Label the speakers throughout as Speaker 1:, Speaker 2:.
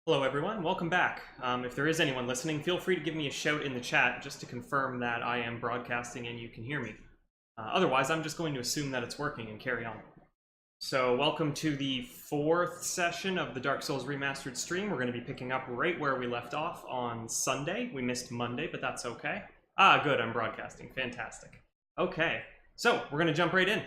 Speaker 1: Hello everyone, welcome back. If there is anyone listening, feel free to give me a shout in the chat just to confirm that I am broadcasting and you can hear me. Otherwise, I'm just going to assume that it's working and carry on. So welcome to the fourth session of the Dark Souls Remastered stream. We're going to be picking up right where we left off on Sunday. We missed Monday, but that's okay. Good, I'm broadcasting. Fantastic. Okay, so we're going to jump right in.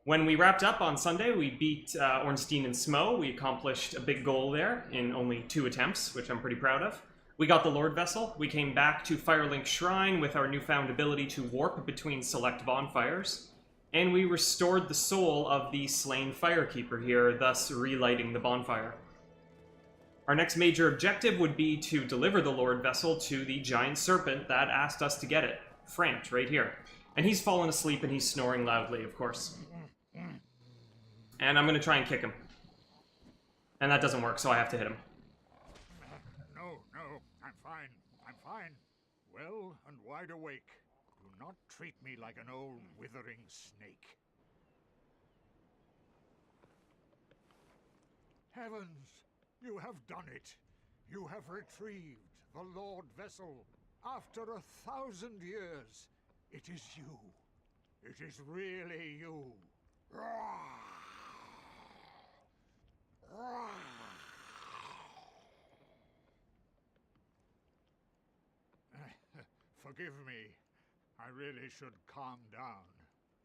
Speaker 1: When we wrapped up on Sunday, we beat Ornstein and Smo. We accomplished a big goal there in only 2 attempts, which I'm pretty proud of. We got the Lord Vessel. We came back to Firelink Shrine with our newfound ability to warp between select bonfires. And we restored the soul of the slain Firekeeper here, thus relighting the bonfire. Our next major objective would be to deliver the Lord Vessel to the giant serpent that asked us to get it, Frant, right here. And he's fallen asleep and he's snoring loudly, of course. And I'm going to try and kick him. And that doesn't work, so I have to hit him.
Speaker 2: No, I'm fine. I'm fine. Well and wide awake. Do not treat me like an old withering snake. Heavens, you have done it. You have retrieved the Lord Vessel. After 1,000 years, it is you. It is really you. Forgive me. I really should calm down.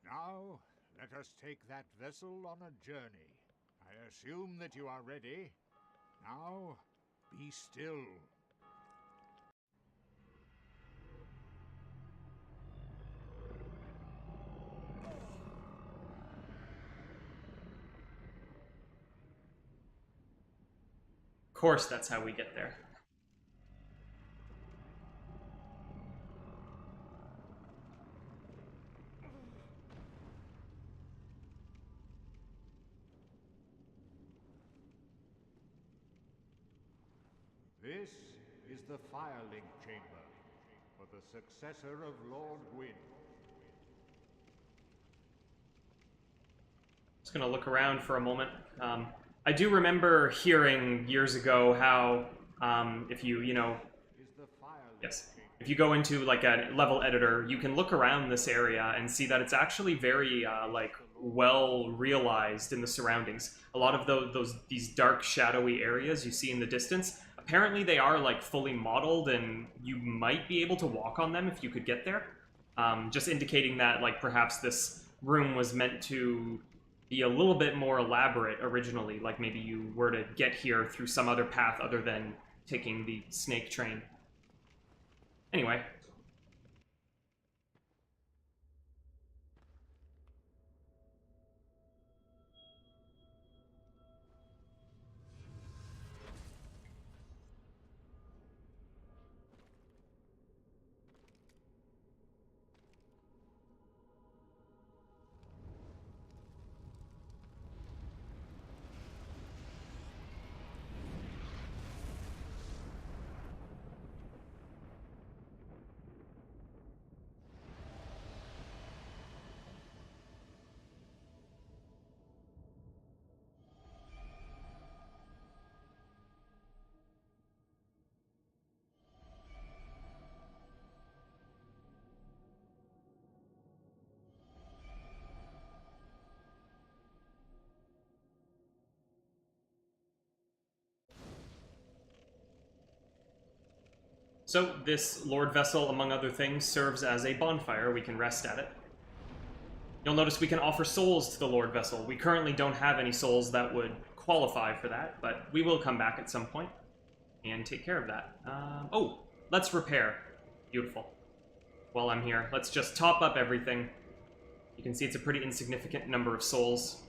Speaker 2: Now, let us take that vessel on a journey. I assume that you are ready. Now, be still.
Speaker 1: Of course, that's how we get there.
Speaker 2: This is the Firelink Chamber for the successor of Lord Gwyn.
Speaker 1: Just going to look around for a moment. I do remember hearing years ago how if you go into like a level editor, you can look around this area and see that it's actually very well realized in the surroundings. A lot of these dark shadowy areas you see in the distance, apparently they are like fully modeled and you might be able to walk on them if you could get there. Just indicating that like perhaps this room was meant to be a little bit more elaborate originally, like maybe you were to get here through some other path other than taking the snake train. Anyway. So this Lord Vessel, among other things, serves as a bonfire. We can rest at it. You'll notice we can offer souls to the Lord Vessel. We currently don't have any souls that would qualify for that, but we will come back at some point and take care of that. Oh, let's repair. Beautiful. While I'm here, let's just top up everything. You can see it's a pretty insignificant number of souls.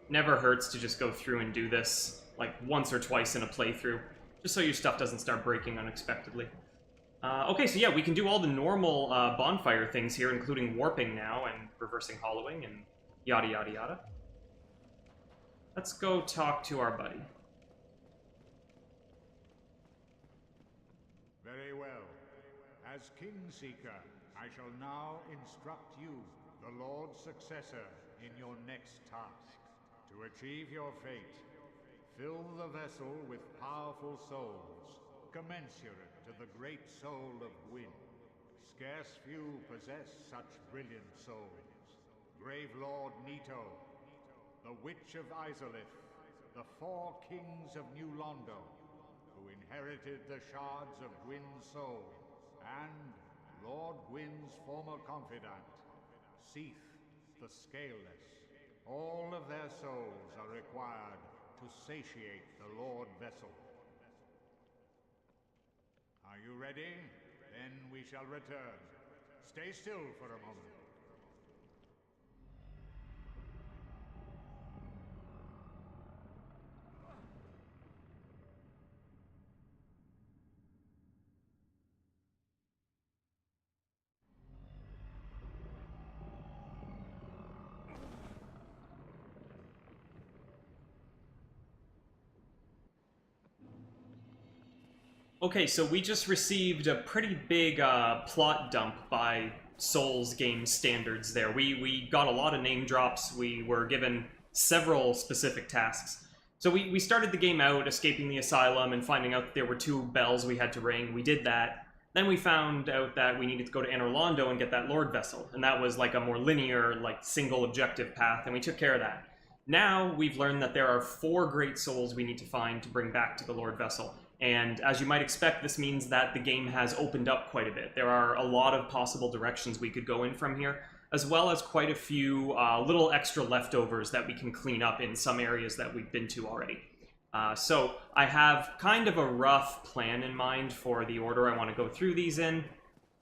Speaker 1: Never hurts to just go through and do this, like once or twice in a playthrough, just so your stuff doesn't start breaking unexpectedly. Okay, so yeah, we can do all the normal bonfire things here, including warping now and reversing hollowing and yada yada yada. Let's go talk to our buddy.
Speaker 2: Very well. As Kingseeker, I shall now instruct you, the Lord's successor, in your next task. To achieve your fate, Fill the vessel with powerful souls, commensurate to the great soul of Gwyn. Scarce few possess such brilliant souls. Grave Lord Nito, the Witch of Izalith, the 4 kings of New Londo, who inherited the shards of Gwyn's soul, and Lord Gwyn's former confidant, Seath the Scaleless. All of their souls are required to satiate the Lord Vessel. Are you ready? Then we shall return. Stay still for a moment.
Speaker 1: Okay, so we just received a pretty big plot dump by Souls game standards there. We got a lot of name drops, we were given several specific tasks. So we started the game out escaping the asylum and finding out that there were 2 bells we had to ring. We did that. Then we found out that we needed to go to Anor Londo and get that Lord Vessel, and that was like a more linear, like single objective path, and we took care of that. Now we've learned that there are 4 great souls we need to find to bring back to the Lord Vessel. And as you might expect, this means that the game has opened up quite a bit. There are a lot of possible directions we could go in from here, as well as quite a few little extra leftovers that we can clean up in some areas that we've been to already. So I have kind of a rough plan in mind for the order I want to go through these in.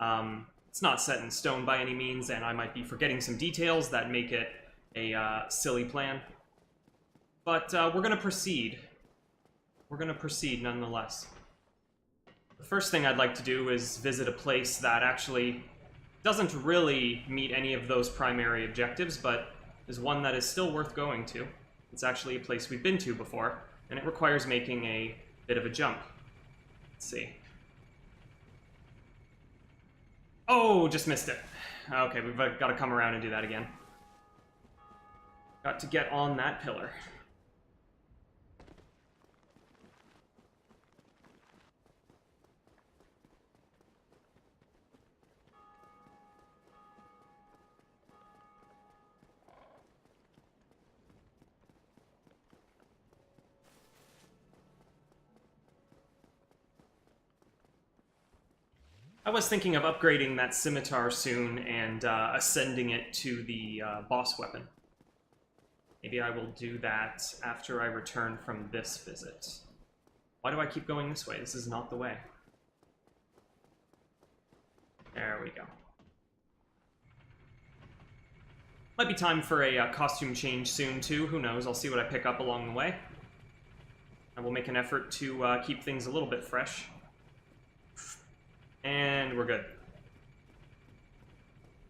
Speaker 1: It's not set in stone by any means, and I might be forgetting some details that make it a silly plan. But we're going to proceed. We're going to proceed nonetheless. The first thing I'd like to do is visit a place that actually doesn't really meet any of those primary objectives, but is one that is still worth going to. It's actually a place we've been to before, and it requires making a bit of a jump. Let's see. Oh, just missed it. Okay, we've got to come around and do that again. Got to get on that pillar. I was thinking of upgrading that scimitar soon and ascending it to the boss weapon. Maybe I will do that after I return from this visit. Why do I keep going this way? This is not the way. There we go. Might be time for a costume change soon, too. Who knows? I'll see what I pick up along the way. I will make an effort to keep things a little bit fresh. And we're good.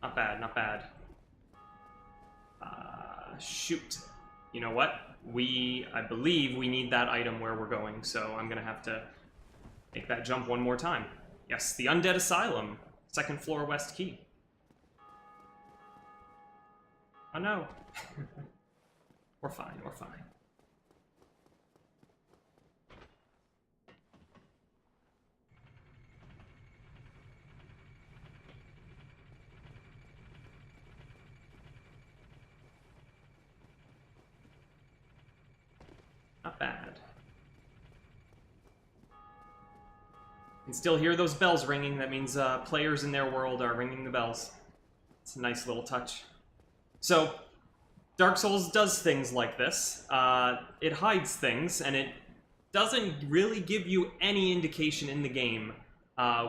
Speaker 1: Not bad, not bad. Shoot. You know what? I believe we need that item where we're going, so I'm gonna have to make that jump one more time. Yes, the Undead Asylum. 2nd floor West Key. Oh no. We're fine, we're fine. Not bad. You can still hear those bells ringing. That means players in their world are ringing the bells. It's a nice little touch. So, Dark Souls does things like this. It hides things, and it doesn't really give you any indication in the game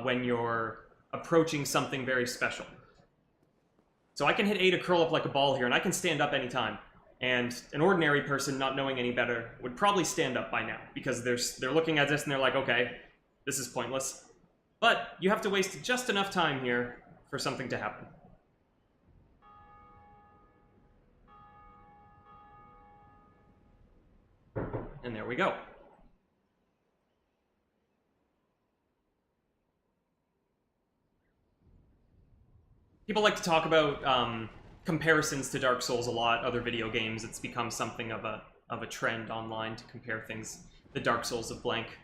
Speaker 1: when you're approaching something very special. So I can hit A to curl up like a ball here, and I can stand up anytime. And an ordinary person, not knowing any better, would probably stand up by now, because they're looking at this and they're like, okay, this is pointless. But you have to waste just enough time here for something to happen. And there we go. People like to talk about comparisons to Dark Souls a lot, other video games. It's become something of a of a trend online to compare things. The Dark Souls of blank.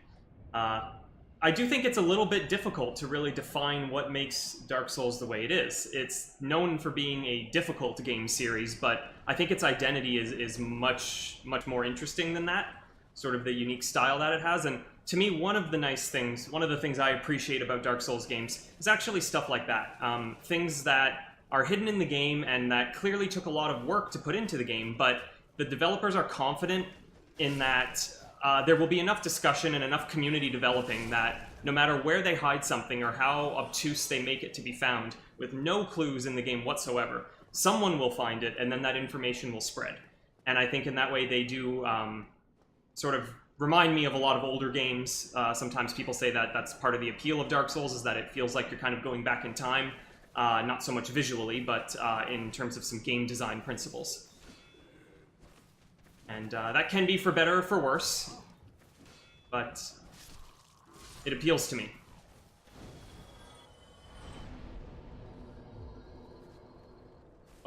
Speaker 1: I do think it's a little bit difficult to really define what makes Dark Souls the way it is. It's known for being a difficult game series, but I think its identity is much more interesting than that. Sort of the unique style that it has. And to me, one of the things I appreciate about Dark Souls games is actually stuff like that. Things that are hidden in the game and that clearly took a lot of work to put into the game, but the developers are confident in that there will be enough discussion and enough community developing that no matter where they hide something or how obtuse they make it to be found, with no clues in the game whatsoever, someone will find it and then that information will spread. And I think in that way they do sort of remind me of a lot of older games. Sometimes people say that that's part of the appeal of Dark Souls, is that it feels like you're kind of going back in time, not so much visually, but in terms of some game design principles. And that can be for better or for worse, but it appeals to me.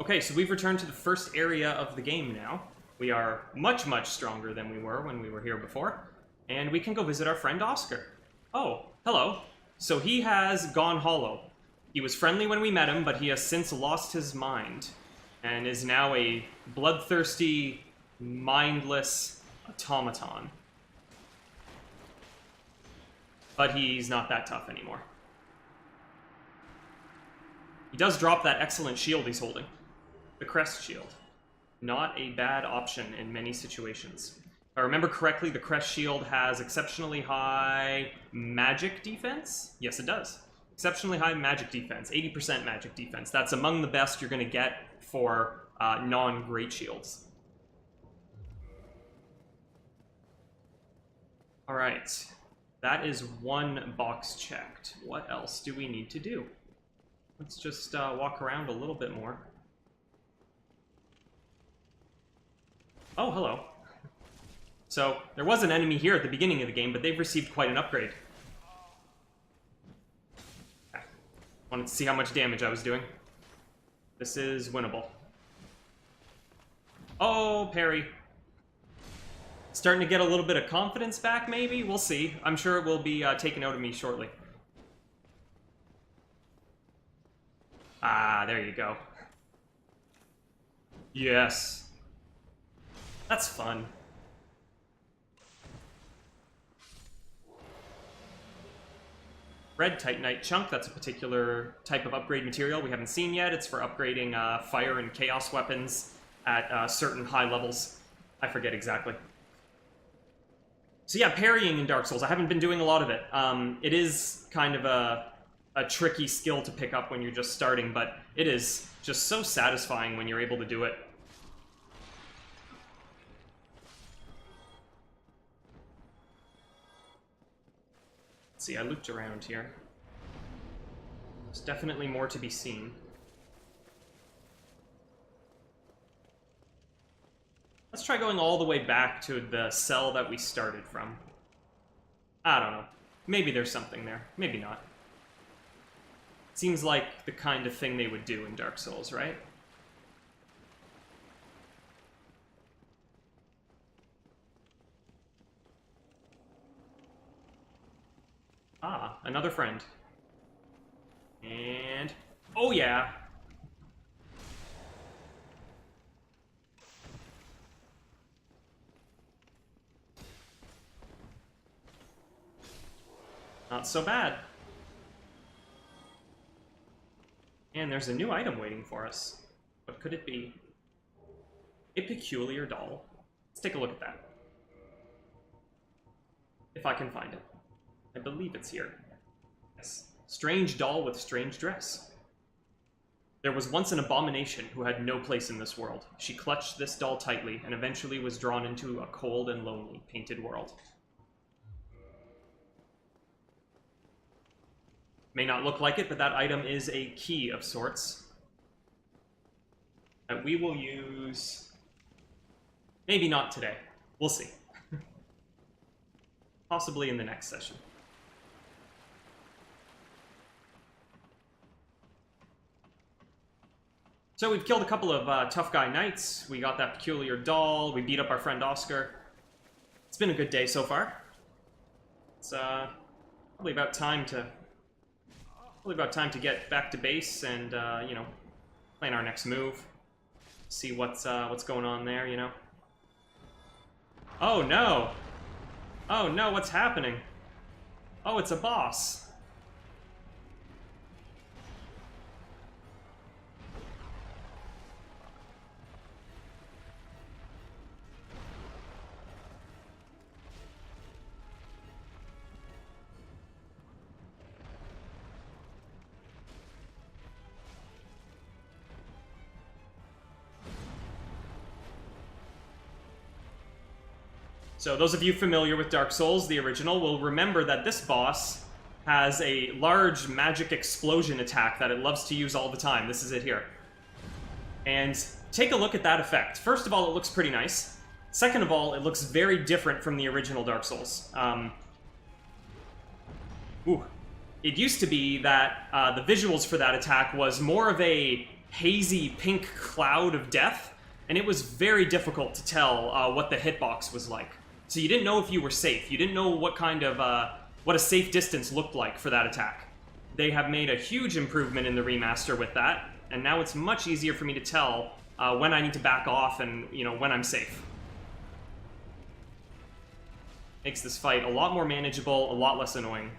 Speaker 1: Okay, so we've returned to the first area of the game now. We are much stronger than we were when we were here before, and we can go visit our friend Oscar. Oh, hello. So he has gone hollow. He was friendly when we met him, but he has since lost his mind, and is now a bloodthirsty, mindless automaton. But he's not that tough anymore. He does drop that excellent shield he's holding. The Crest Shield. Not a bad option in many situations. If I remember correctly, the Crest Shield has exceptionally high magic defense? Yes, it does. Exceptionally high magic defense. 80% magic defense. That's among the best you're going to get for non-great shields. Alright, that is one box checked. What else do we need to do? Let's just walk around a little bit more. Oh, hello. So, there was an enemy here at the beginning of the game, but they've received quite an upgrade. Okay. Wanted to see how much damage I was doing. This is winnable. Oh, parry. Starting to get a little bit of confidence back, maybe? We'll see. I'm sure it will be taken out of me shortly. Ah, there you go. Yes. That's fun. Red Titanite Chunk, that's a particular type of upgrade material we haven't seen yet. It's for upgrading fire and chaos weapons at certain high levels. I forget exactly. So yeah, parrying in Dark Souls, I haven't been doing a lot of it. It is kind of a tricky skill to pick up when you're just starting, but it is just so satisfying when you're able to do it. Let's see, I looped around here. There's definitely more to be seen. Let's try going all the way back to the cell that we started from. I don't know. Maybe there's something there. Maybe not. Seems like the kind of thing they would do in Dark Souls, right? Ah, another friend. And... oh yeah! Not so bad. And there's a new item waiting for us. What could it be? A peculiar doll. Let's take a look at that. If I can find it. I believe it's here. Yes. Strange doll with strange dress. There was once an abomination who had no place in this world. She clutched this doll tightly and eventually was drawn into a cold and lonely, painted world. May not look like it, but that item is a key of sorts that we will use. Maybe not today. We'll see. Possibly in the next session. So we've killed a couple of tough guy knights. We got that peculiar doll. We beat up our friend Oscar. It's been a good day so far. It's probably about time to get back to base and you know, plan our next move. See what's going on there, you know. Oh no! Oh no, what's happening? Oh, it's a boss. So those of you familiar with Dark Souls, the original, will remember that this boss has a large magic explosion attack that it loves to use all the time. This is it here. And take a look at that effect. First of all, it looks pretty nice. Second of all, it looks very different from the original Dark Souls. It used to be that the visuals for that attack was more of a hazy pink cloud of death, and it was very difficult to tell what the hitbox was like. So you didn't know if you were safe. You didn't know what kind of, what a safe distance looked like for that attack. They have made a huge improvement in the remaster with that, and now it's much easier for me to tell when I need to back off and, you know, when I'm safe. Makes this fight a lot more manageable, a lot less annoying.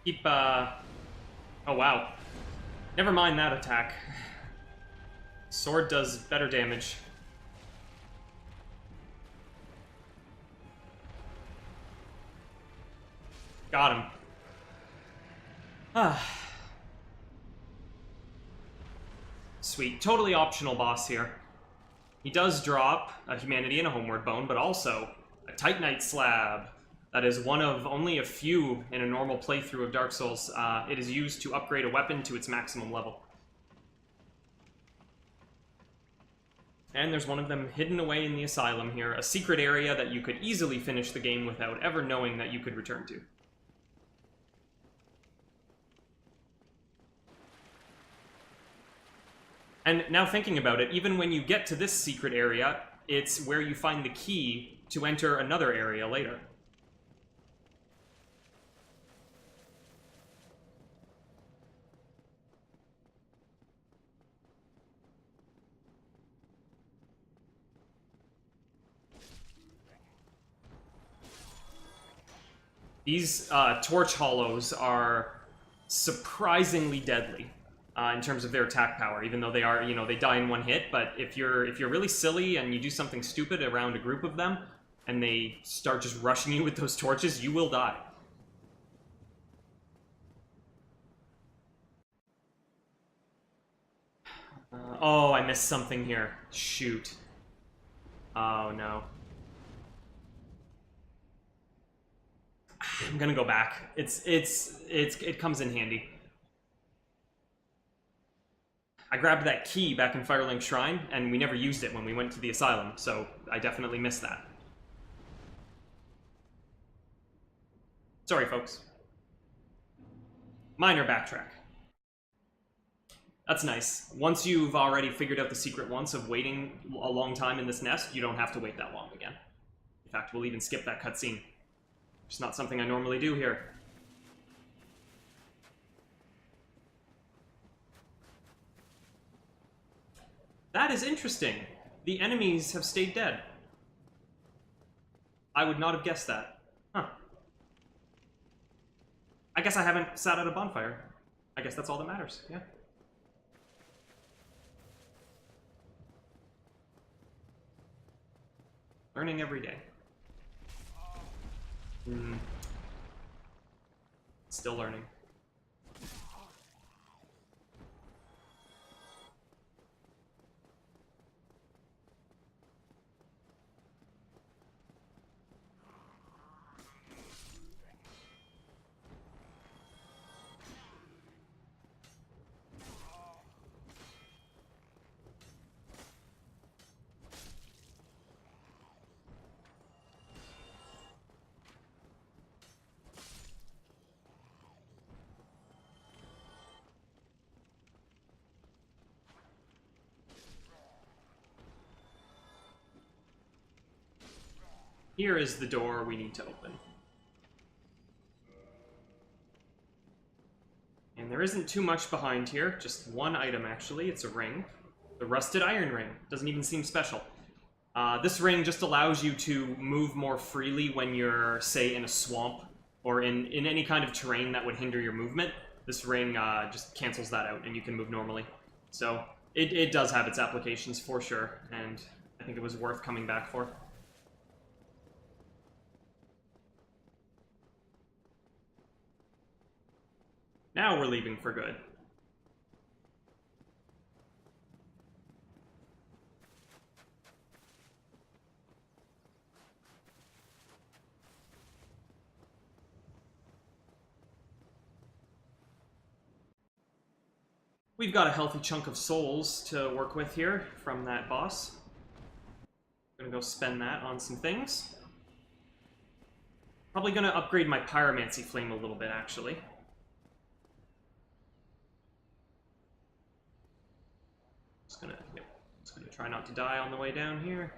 Speaker 1: Keep, oh wow. Never mind that attack. Sword does better damage. Got him. Ah. Sweet. Totally optional boss here. He does drop a Humanity and a Homeward Bone, but also a Titanite Slab. That is one of only a few in a normal playthrough of Dark Souls. It is used to upgrade a weapon to its maximum level. And there's one of them hidden away in the asylum here, a secret area that you could easily finish the game without ever knowing that you could return to. And now thinking about it, even when you get to this secret area, it's where you find the key to enter another area later. These torch hollows are surprisingly deadly in terms of their attack power, even though they are, you know, they die in one hit. But if you're really silly and you do something stupid around a group of them, and they start just rushing you with those torches, you will die. Oh, I missed something here. Shoot. Oh no. I'm gonna go back. It comes in handy. I grabbed that key back in Firelink Shrine, and we never used it when we went to the Asylum, so I definitely missed that. Sorry, folks. Minor backtrack. That's nice. Once you've already figured out the secret once of waiting a long time in this nest, you don't have to wait that long again. In fact, we'll even skip that cutscene. It's not something I normally do here. That is interesting. The enemies have stayed dead. I would not have guessed that. Huh. I guess I haven't sat at a bonfire. I guess that's all that matters, yeah. Learning every day. Still learning. Here is the door we need to open. And there isn't too much behind here, just one item actually, it's a ring. The Rusted Iron Ring, doesn't even seem special. This ring just allows you to move more freely when you're, say, in a swamp, or in any kind of terrain that would hinder your movement. This ring just cancels that out, and you can move normally. So, it does have its applications for sure, and I think it was worth coming back for. Now we're leaving for good. We've got a healthy chunk of souls to work with here from that boss. I'm gonna go spend that on some things. Probably gonna upgrade my Pyromancy Flame a little bit, actually. Just gonna try not to die on the way down here.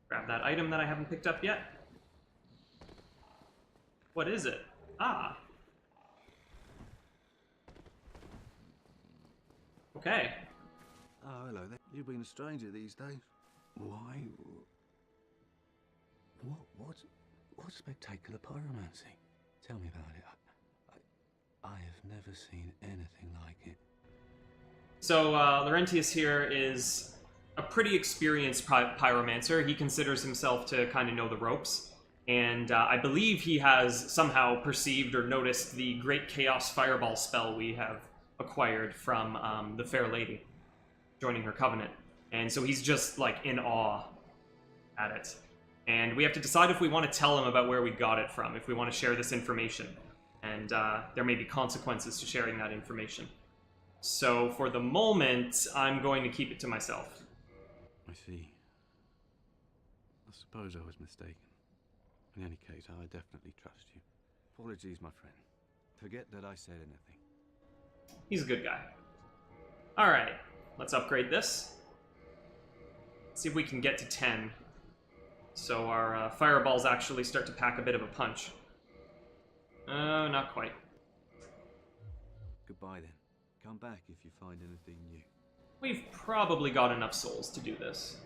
Speaker 1: Grab that item that I haven't picked up yet. What is it? Ah. Okay.
Speaker 3: Oh, hello there. You've been a stranger these days. Why? What spectacular pyromancy? Tell me about it. I have never seen anything like it.
Speaker 1: So, Laurentius here is a pretty experienced pyromancer. He considers himself to kind of know the ropes. And I believe he has somehow perceived or noticed the Great Chaos Fireball spell we have acquired from the Fair Lady, joining her covenant. And so he's just, like, in awe at it. And we have to decide if we want to tell him about where we got it from, if we want to share this information. And there may be consequences to sharing that information. So, for the moment, I'm going to keep it to myself.
Speaker 3: I see. I suppose I was mistaken. In any case, I definitely trust you. Apologies, my friend. Forget that I said anything.
Speaker 1: He's a good guy. Alright, let's upgrade this. See if we can get to 10. So our fireballs actually start to pack a bit of a punch. Not quite.
Speaker 3: Goodbye then. Come back if you find anything new.
Speaker 1: We've probably got enough souls to do this.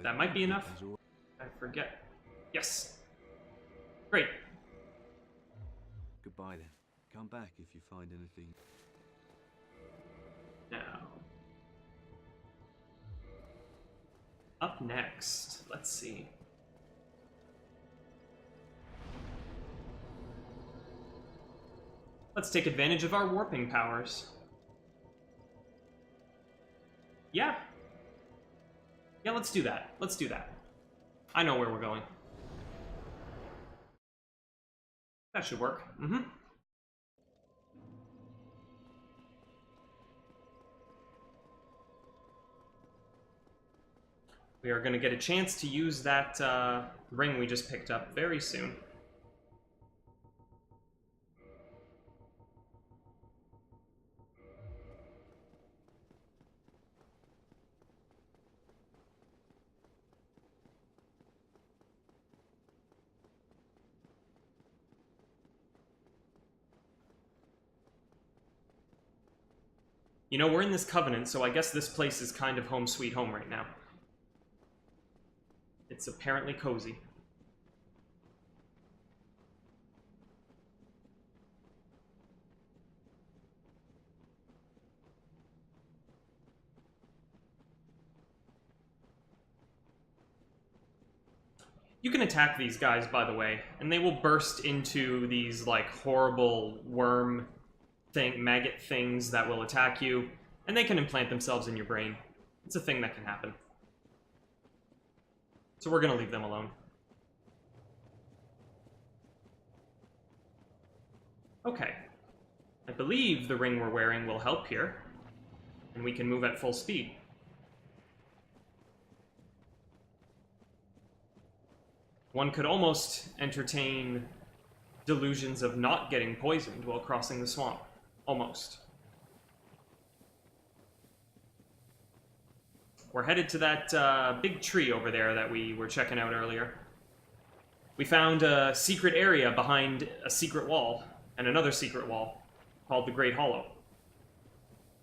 Speaker 1: That might be enough. I forget. Yes. Great.
Speaker 3: Goodbye then. Come back if you find anything.
Speaker 1: Now, Up next, let's see. Let's take advantage of our warping powers. Yeah. Yeah, let's do that. Let's do that. I know where we're going. That should work. Mm-hmm. We are going to get a chance to use that ring we just picked up very soon. You know, we're in this covenant, so I guess this place is kind of home sweet home right now. It's apparently cozy. You can attack these guys, by the way, and they will burst into these, like, horrible worm maggot things that will attack you, and they can implant themselves in your brain. It's a thing that can happen. So we're gonna leave them alone. Okay. I believe the ring we're wearing will help here, and we can move at full speed. One could almost entertain delusions of not getting poisoned while crossing the swamp. Almost. We're headed to that big tree over there that we were checking out earlier. We found a secret area behind a secret wall, and another secret wall, called the Great Hollow.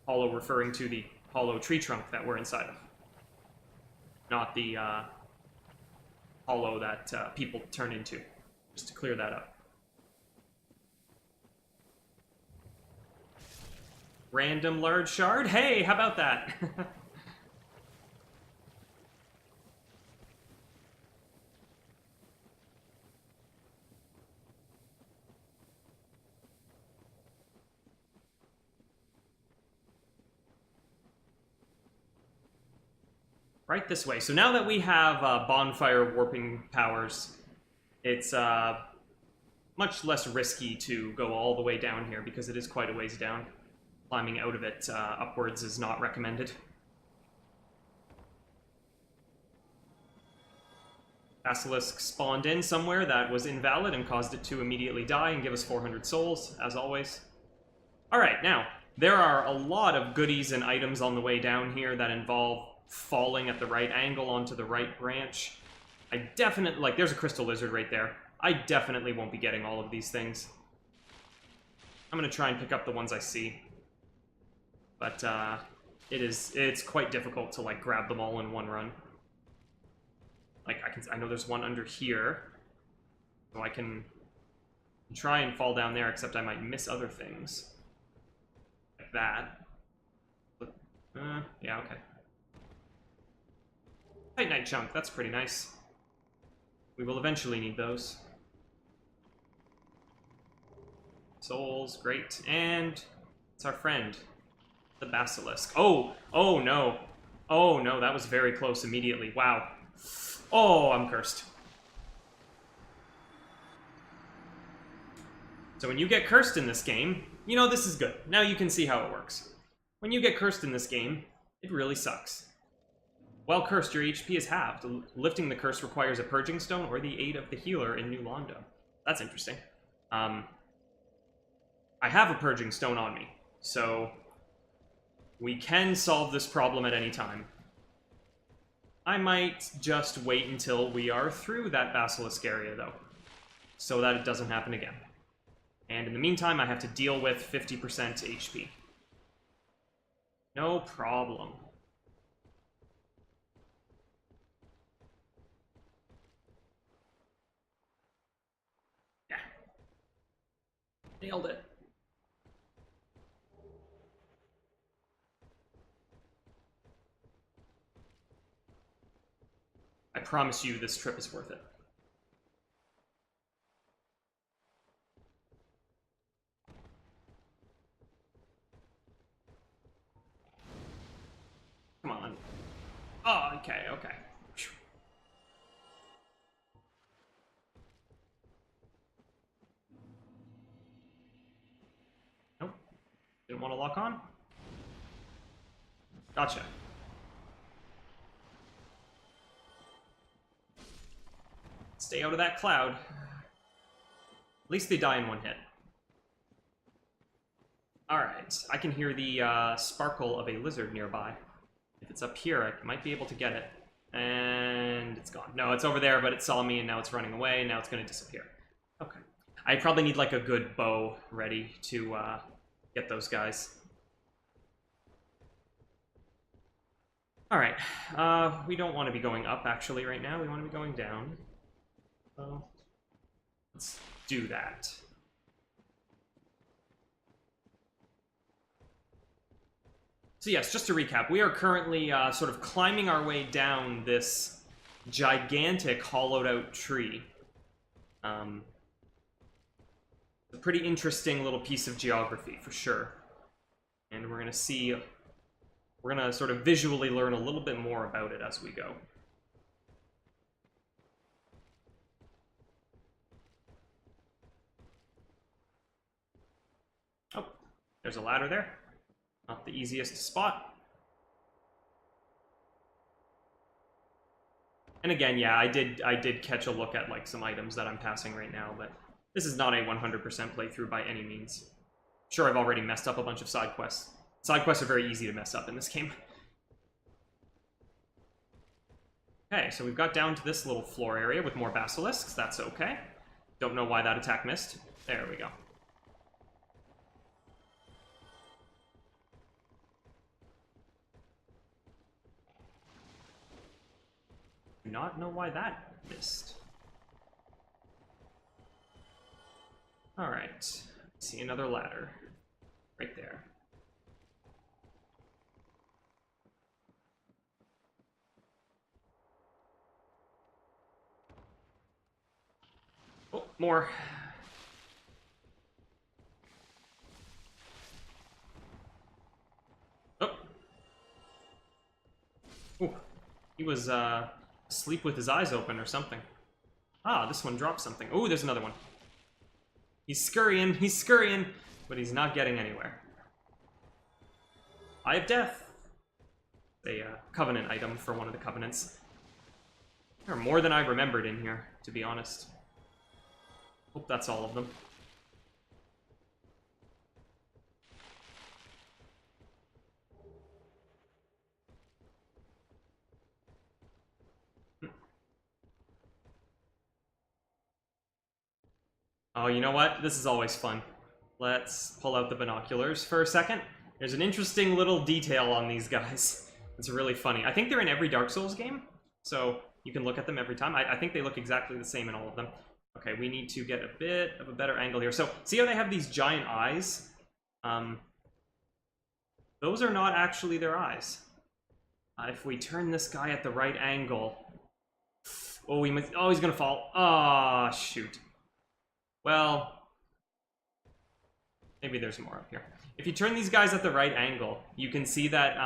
Speaker 1: Hollow referring to the hollow tree trunk that we're inside of. Not the hollow that people turn into. Just to clear that up. Random large shard? Hey, how about that? Right this way. So now that we have bonfire warping powers, it's much less risky to go all the way down here because it is quite a ways down. Climbing out of it upwards is not recommended. Basilisk spawned in somewhere that was invalid and caused it to immediately die and give us 400 souls, as always. Alright, now, there are a lot of goodies and items on the way down here that involve falling at the right angle onto the right branch. I definitely, like, there's a crystal lizard right there. I definitely won't be getting all of these things. I'm gonna try and pick up the ones I see. But, it's quite difficult to, like, grab them all in one run. Like, I know there's one under here. So I can try and fall down there, except I might miss other things. Like that. But, yeah, okay. Titanite chunk, that's pretty nice. We will eventually need those. Souls, great. And it's our friend, the Basilisk. Oh! Oh no! Oh no, that was very close immediately. Wow. Oh, I'm cursed. So when you get cursed in this game, you know, this is good. Now you can see how it works. When you get cursed in this game, it really sucks. While cursed, your HP is halved. Lifting the curse requires a purging stone or the aid of the healer in New Londo. That's interesting. I have a purging stone on me, so we can solve this problem at any time. I might just wait until we are through that Basilisk area, though, so that it doesn't happen again. And in the meantime, I have to deal with 50% HP. No problem. Yeah. Nailed it. I promise you this trip is worth it. Come on. Oh, okay, okay. Nope. Didn't want to lock on? Gotcha. Stay out of that cloud. At least they die in one hit. Alright, I can hear the sparkle of a lizard nearby. If it's up here, I might be able to get it. And it's gone. No, it's over there, but it saw me, and now it's running away, and now it's going to disappear. Okay. I probably need, like, a good bow ready to get those guys. Alright. We don't want to be going up, actually, right now. We want to be going down. So, let's do that. So yes, just to recap, we are currently sort of climbing our way down this gigantic hollowed-out tree. A pretty interesting little piece of geography, for sure. And we're going to see... We're going to sort of visually learn a little bit more about it as we go. Oh, there's a ladder there. Not the easiest to spot. And again, yeah, I did catch a look at like some items that I'm passing right now, but this is not a 100% playthrough by any means. Sure, I've already messed up a bunch of side quests. Side quests are very easy to mess up in this game. Okay, so we've got down to this little floor area with more basilisks. That's okay. Don't know why that attack missed. There we go. Do not know why that missed. Alright. See another ladder. Right there. Oh, more. Oh. Ooh. He was, asleep with his eyes open or something. Ah, this one dropped something. Oh, there's another one. He's scurrying, but he's not getting anywhere. Eye of Death. A covenant item for one of the covenants. There are more than I remembered in here, to be honest. Hope that's all of them. Oh, you know what? This is always fun. Let's pull out the binoculars for a second. There's an interesting little detail on these guys. It's really funny. I think they're in every Dark Souls game, so you can look at them every time. I think they look exactly the same in all of them. Okay, we need to get a bit of a better angle here. So, see how they have these giant eyes? Those are not actually their eyes. If we turn this guy at the right angle... Oh, he's gonna fall. Ah, shoot. Well... Maybe there's more up here. If you turn these guys at the right angle, you can see that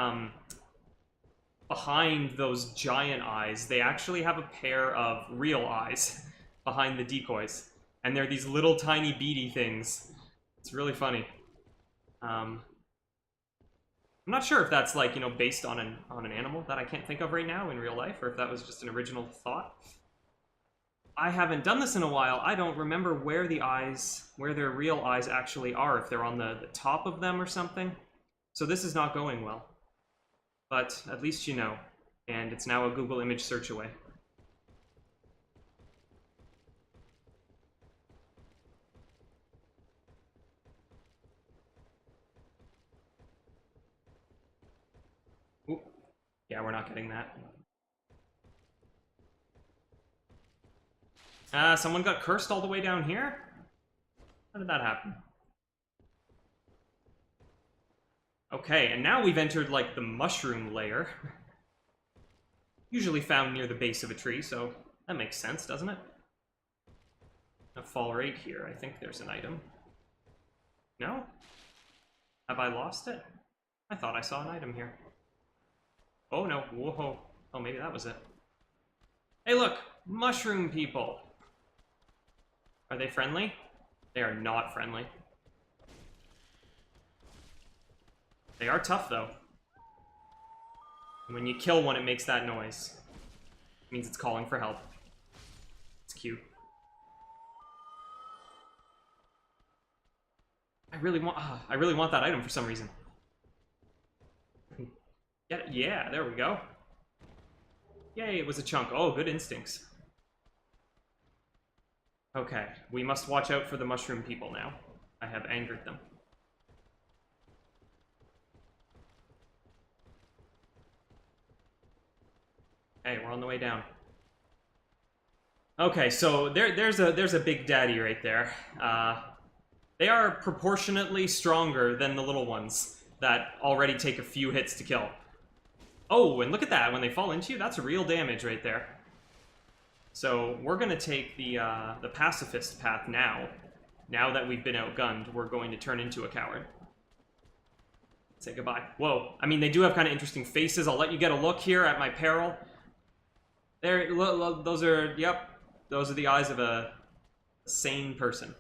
Speaker 1: behind those giant eyes, they actually have a pair of real eyes behind the decoys. And they're these little tiny beady things. It's really funny. I'm not sure if that's like, you know, based on an animal that I can't think of right now in real life, or if that was just an original thought. I haven't done this in a while. I don't remember where the eyes, where their real eyes actually are, if they're on the top of them or something. So this is not going well. But at least you know. And it's now a Google image search away. Ooh. Yeah, we're not getting that. Someone got cursed all the way down here? How did that happen? Okay, and now we've entered, like, the mushroom layer. usually found near the base of a tree, so that makes sense, doesn't it? A fall right here. I think there's an item. No? Have I lost it? I thought I saw an item here. Oh no, whoa. Oh, maybe that was it. Hey look! Mushroom people! Are they friendly? They are not friendly. They are tough, though. And when you kill one, it makes that noise. It means it's calling for help. It's cute. I really want that item for some reason. Get it? Yeah, there we go. Yay, it was a chunk. Oh, good instincts. Okay, we must watch out for the mushroom people now. I have angered them. Hey, we're on the way down. Okay, so there's a big daddy right there. They are proportionately stronger than the little ones that already take a few hits to kill. Oh, and look at that. When they fall into you, that's real damage right there. So we're going to take the pacifist path now. Now that we've been outgunned, we're going to turn into a coward. Say goodbye. Whoa. I mean, they do have kind of interesting faces. I'll let you get a look here at my peril. There, those are, yep. Those are the eyes of a sane person.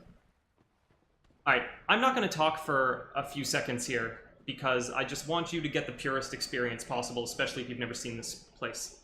Speaker 1: Alright, I'm not going to talk for a few seconds here, because I just want you to get the purest experience possible, especially if you've never seen this place.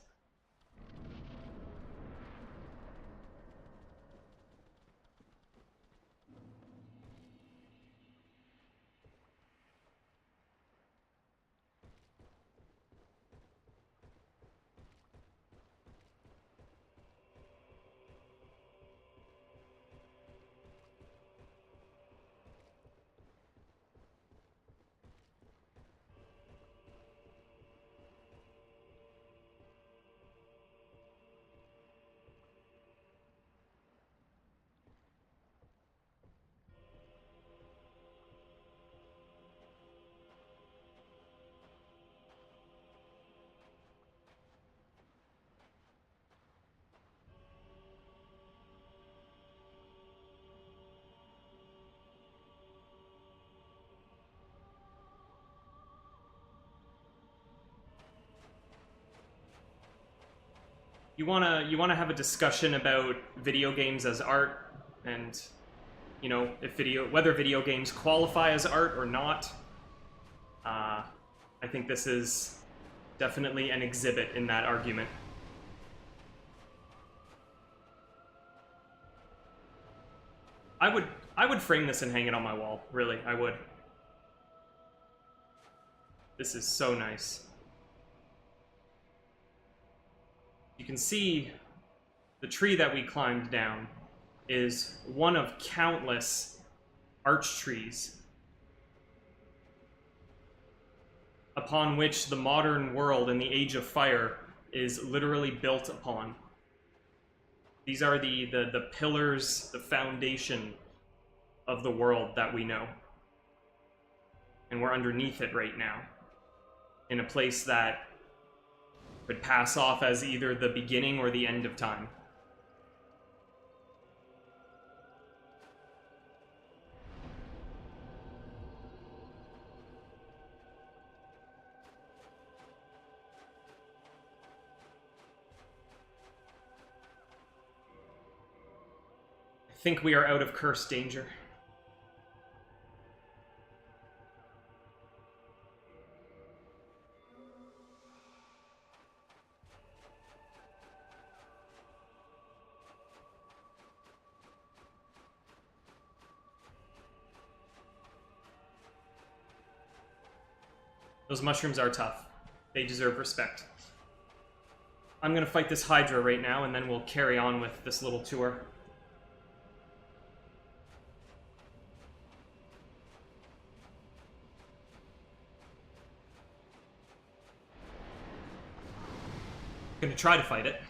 Speaker 1: You wanna have a discussion about video games as art, and you know, whether video games qualify as art or not. I think this is definitely an exhibit in that argument. I would frame this and hang it on my wall. Really, I would. This is so nice. You can see the tree that we climbed down is one of countless arch trees upon which the modern world and the Age of Fire is literally built upon. These are the pillars, the foundation of the world that we know. And we're underneath it right now, in a place that could pass off as either the beginning or the end of time. I think we are out of curse danger. Those mushrooms are tough. They deserve respect. I'm gonna fight this Hydra right now, and then we'll carry on with this little tour. Gonna try to fight it.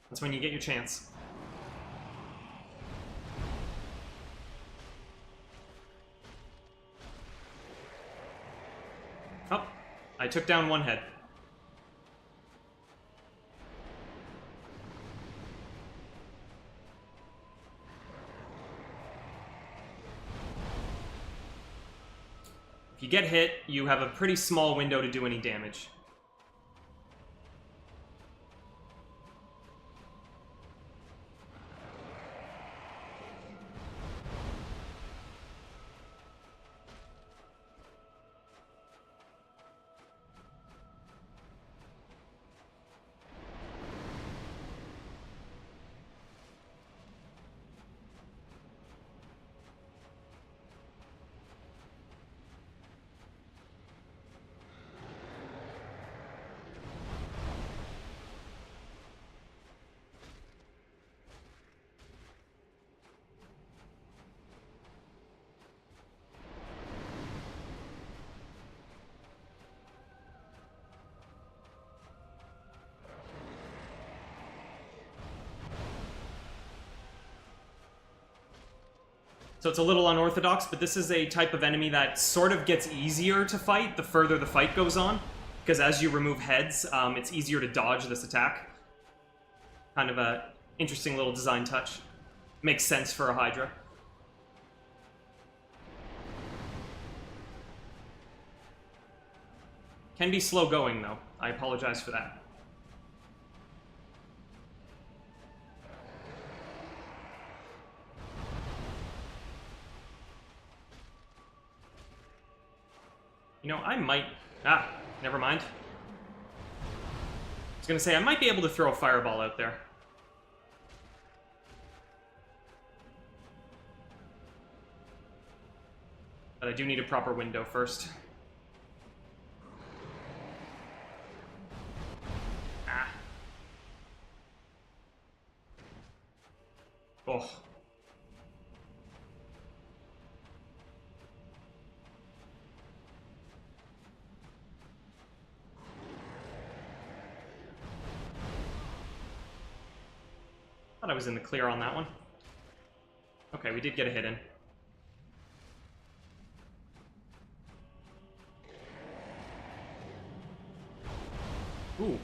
Speaker 1: That's when you get your chance. Oh, I took down one head. If you get hit, you have a pretty small window to do any damage. So it's a little unorthodox, but this is a type of enemy that sort of gets easier to fight the further the fight goes on, because as you remove heads, it's easier to dodge this attack. Kind of a interesting little design touch. Makes sense for a Hydra. Can be slow going, though. I apologize for that. You know, I might... Ah, never mind. I was gonna say, I might be able to throw a fireball out there. But I do need a proper window first. Ah. Oh. Thought I was in the clear on that one. Okay, we did get a hit in. Ooh.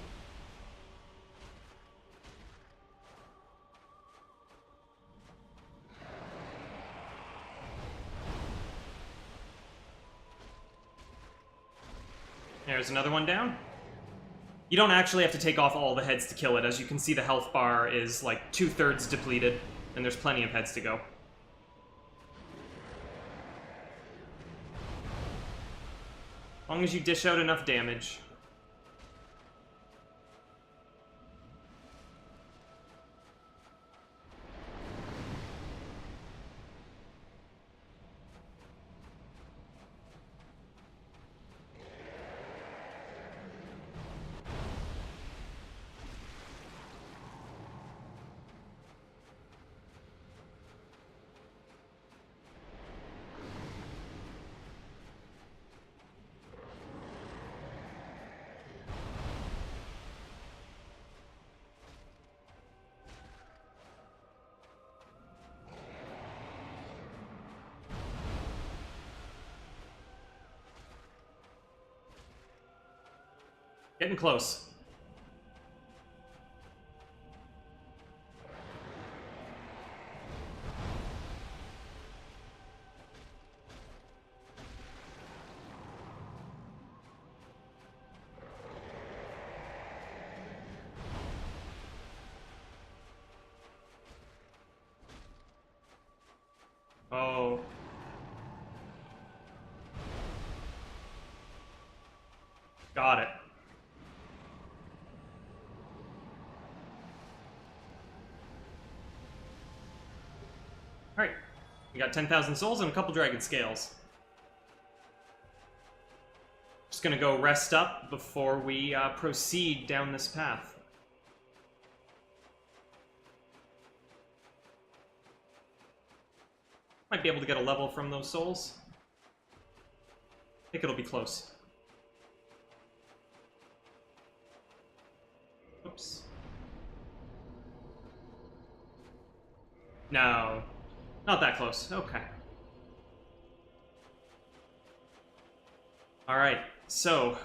Speaker 1: There's another one down. You don't actually have to take off all the heads to kill it. As you can see, the health bar is like 2/3 depleted, and there's plenty of heads to go. As long as you dish out enough damage. Getting close. Oh. Got it. Alright. We got 10,000 souls and a couple dragon scales. Just gonna go rest up before we proceed down this path. Might be able to get a level from those souls. I think it'll be close. Oops. No. Not that close. Okay. Alright, so,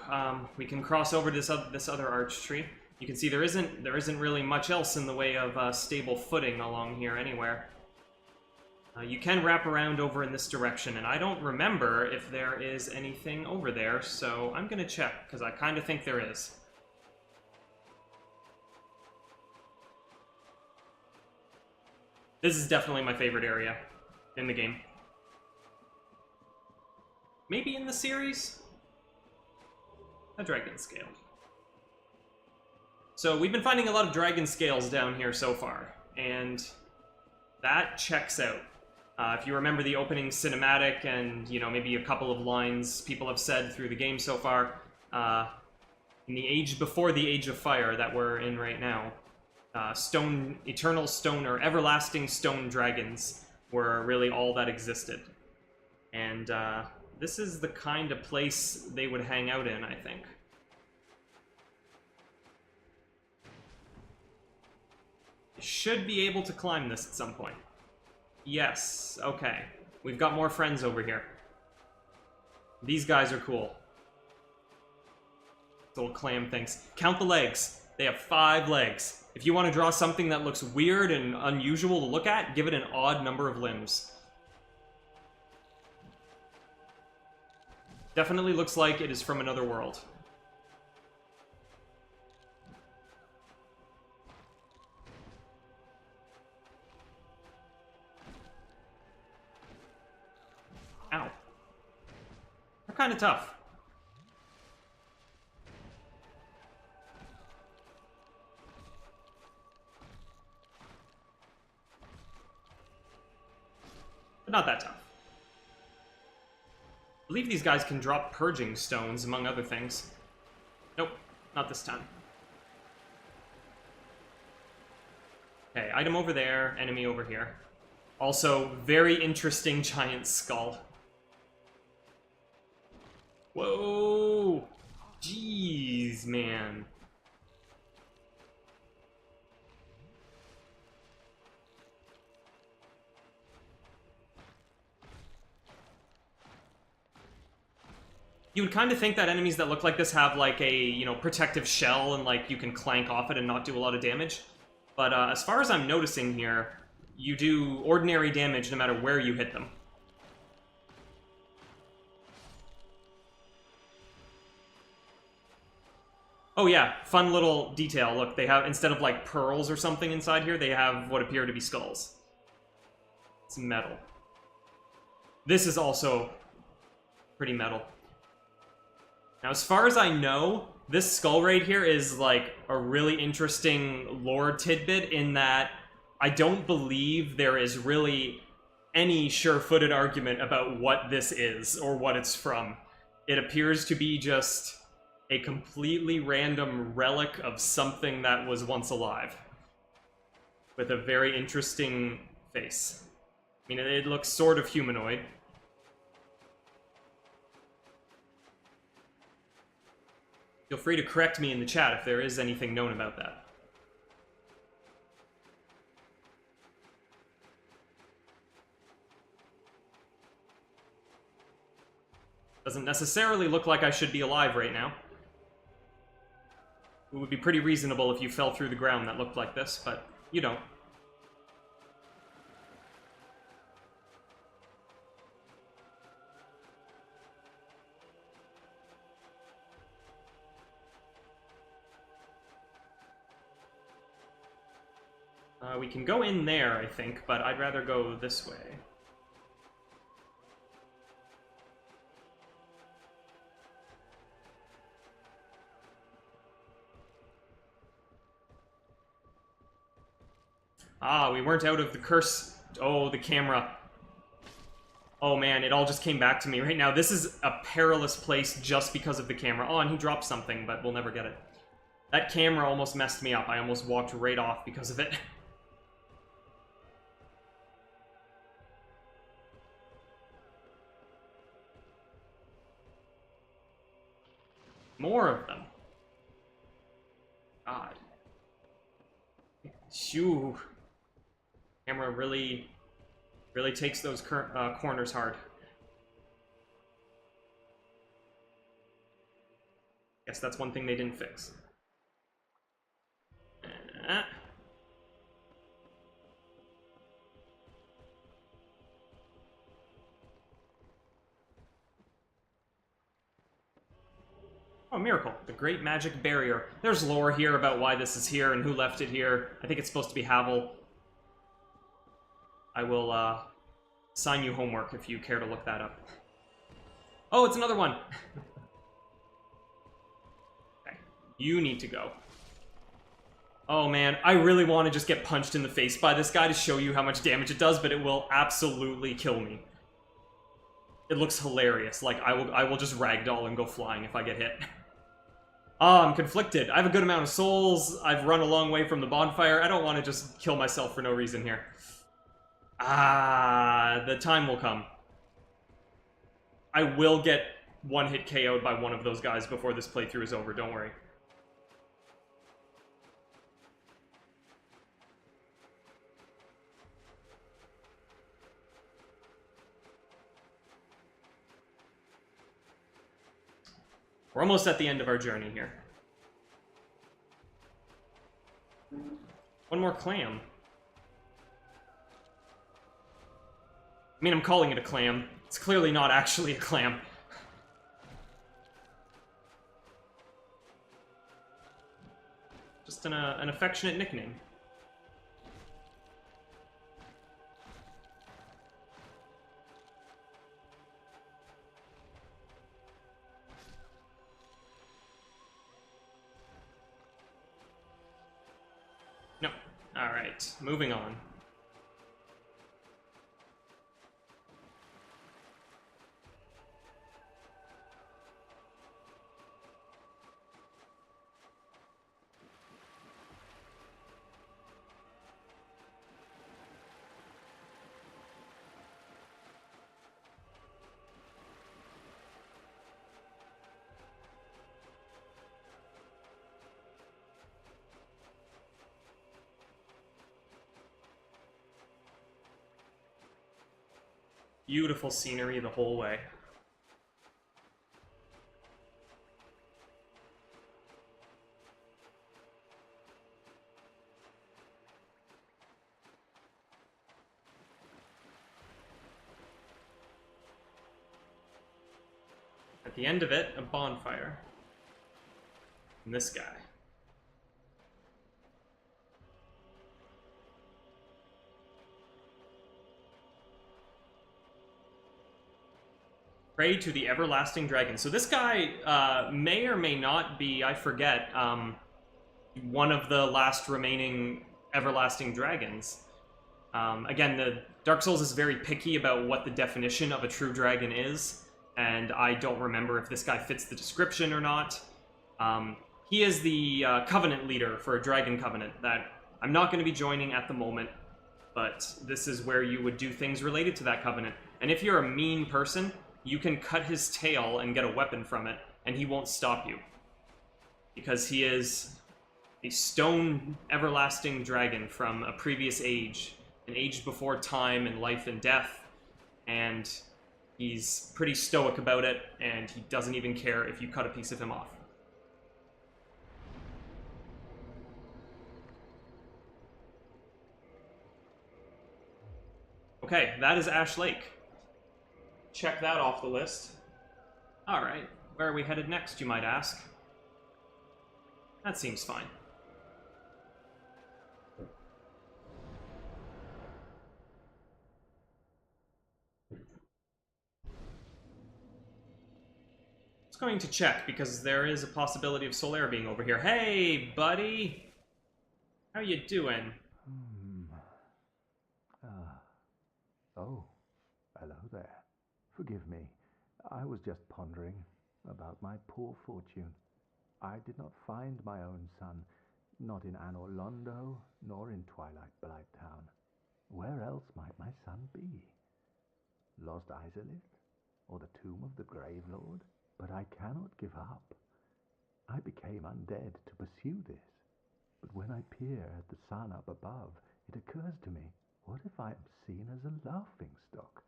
Speaker 1: we can cross over to this other arch tree. You can see there isn't really much else in the way of stable footing along here anywhere. You can wrap around over in this direction, and I don't remember if there is anything over there, so I'm gonna check, because I kind of think there is. This is definitely my favorite area in the game. Maybe in the series? A dragon scale. So we've been finding a lot of dragon scales down here so far, and that checks out. If you remember the opening cinematic and, you know, maybe a couple of lines people have said through the game so far, in the age before the Age of Fire that we're in right now, eternal stone or everlasting stone dragons were really all that existed. And this is the kind of place they would hang out in, I think. Should be able to climb this at some point. Yes, okay. We've got more friends over here. These guys are cool. Little clam things. Count the legs. They have 5 legs. If you want to draw something that looks weird and unusual to look at, give it an odd number of limbs. Definitely looks like it is from another world. Ow. They're kind of tough. But not that tough. I believe these guys can drop purging stones, among other things. Nope, not this time. Okay, item over there, enemy over here. Also, very interesting giant skull. Whoa! Jeez, man. You would kind of think that enemies that look like this have, like, a, you know, protective shell and, like, you can clank off it and not do a lot of damage. But as far as I'm noticing here, you do ordinary damage no matter where you hit them. Oh yeah, fun little detail. Look, they have, instead of like pearls or something inside here, they have what appear to be skulls. It's metal. This is also pretty metal. Now, as far as I know, this skull right here is like a really interesting lore tidbit in that I don't believe there is really any sure-footed argument about what this is or what it's from. It appears to be just a completely random relic of something that was once alive. With a very interesting face. I mean, it looks sort of humanoid. Feel free to correct me in the chat if there is anything known about that. Doesn't necessarily look like I should be alive right now. It would be pretty reasonable if you fell through the ground that looked like this, but you don't. We can go in there, I think, but I'd rather go this way. Ah, we weren't out of the curse. Oh, the camera. Oh man, it all just came back to me right now. This is a perilous place just because of the camera. Oh, and he dropped something, but we'll never get it. That camera almost messed me up. I almost walked right off because of it. More of them. God. Shoo. Camera really takes those corners hard. Guess that's one thing they didn't fix. Oh, miracle. The Great Magic Barrier. There's lore here about why this is here and who left it here. I think it's supposed to be Havel. I will, assign you homework if you care to look that up. Oh, it's another one! Okay. You need to go. Oh man, I really want to just get punched in the face by this guy to show you how much damage it does, but it will absolutely kill me. It looks hilarious. Like, I will just ragdoll and go flying if I get hit. Ah, I'm conflicted. I have a good amount of souls. I've run a long way from the bonfire. I don't want to just kill myself for no reason here. Ah, the time will come. I will get one-hit KO'd by one of those guys before this playthrough is over, don't worry. We're almost at the end of our journey here. One more clam. I mean, I'm calling it a clam. It's clearly not actually a clam. Just an affectionate nickname. No. Alright, moving on. Beautiful scenery the whole way. At the end of it, a bonfire. And this guy. Pray to the Everlasting Dragon. So this guy may or may not be, I forget, one of the last remaining Everlasting Dragons. Again, the Dark Souls is very picky about what the definition of a true dragon is, and I don't remember if this guy fits the description or not. He is the Covenant leader for a Dragon Covenant that I'm not going to be joining at the moment, but this is where you would do things related to that Covenant. And if you're a mean person, you can cut his tail and get a weapon from it, and he won't stop you. Because he is a stone everlasting dragon from a previous age, an age before time and life and death, and he's pretty stoic about it, and he doesn't even care if you cut a piece of him off. Okay, that is Ash Lake. Check that off the list. Alright, where are we headed next, you might ask? That seems fine. Just going to check, because there is a possibility of Solaire being over here. Hey, buddy! How you doing?
Speaker 4: Oh, hello there. Forgive me. I was just pondering about my poor fortune. I did not find my own son, not in Anor Londo, nor in Twilight Blighttown. Where else might my son be? Lost Izalith? Or the tomb of the Grave Lord? But I cannot give up. I became undead to pursue this. But when I peer at the sun up above, it occurs to me, What if I'm seen as a laughing stock,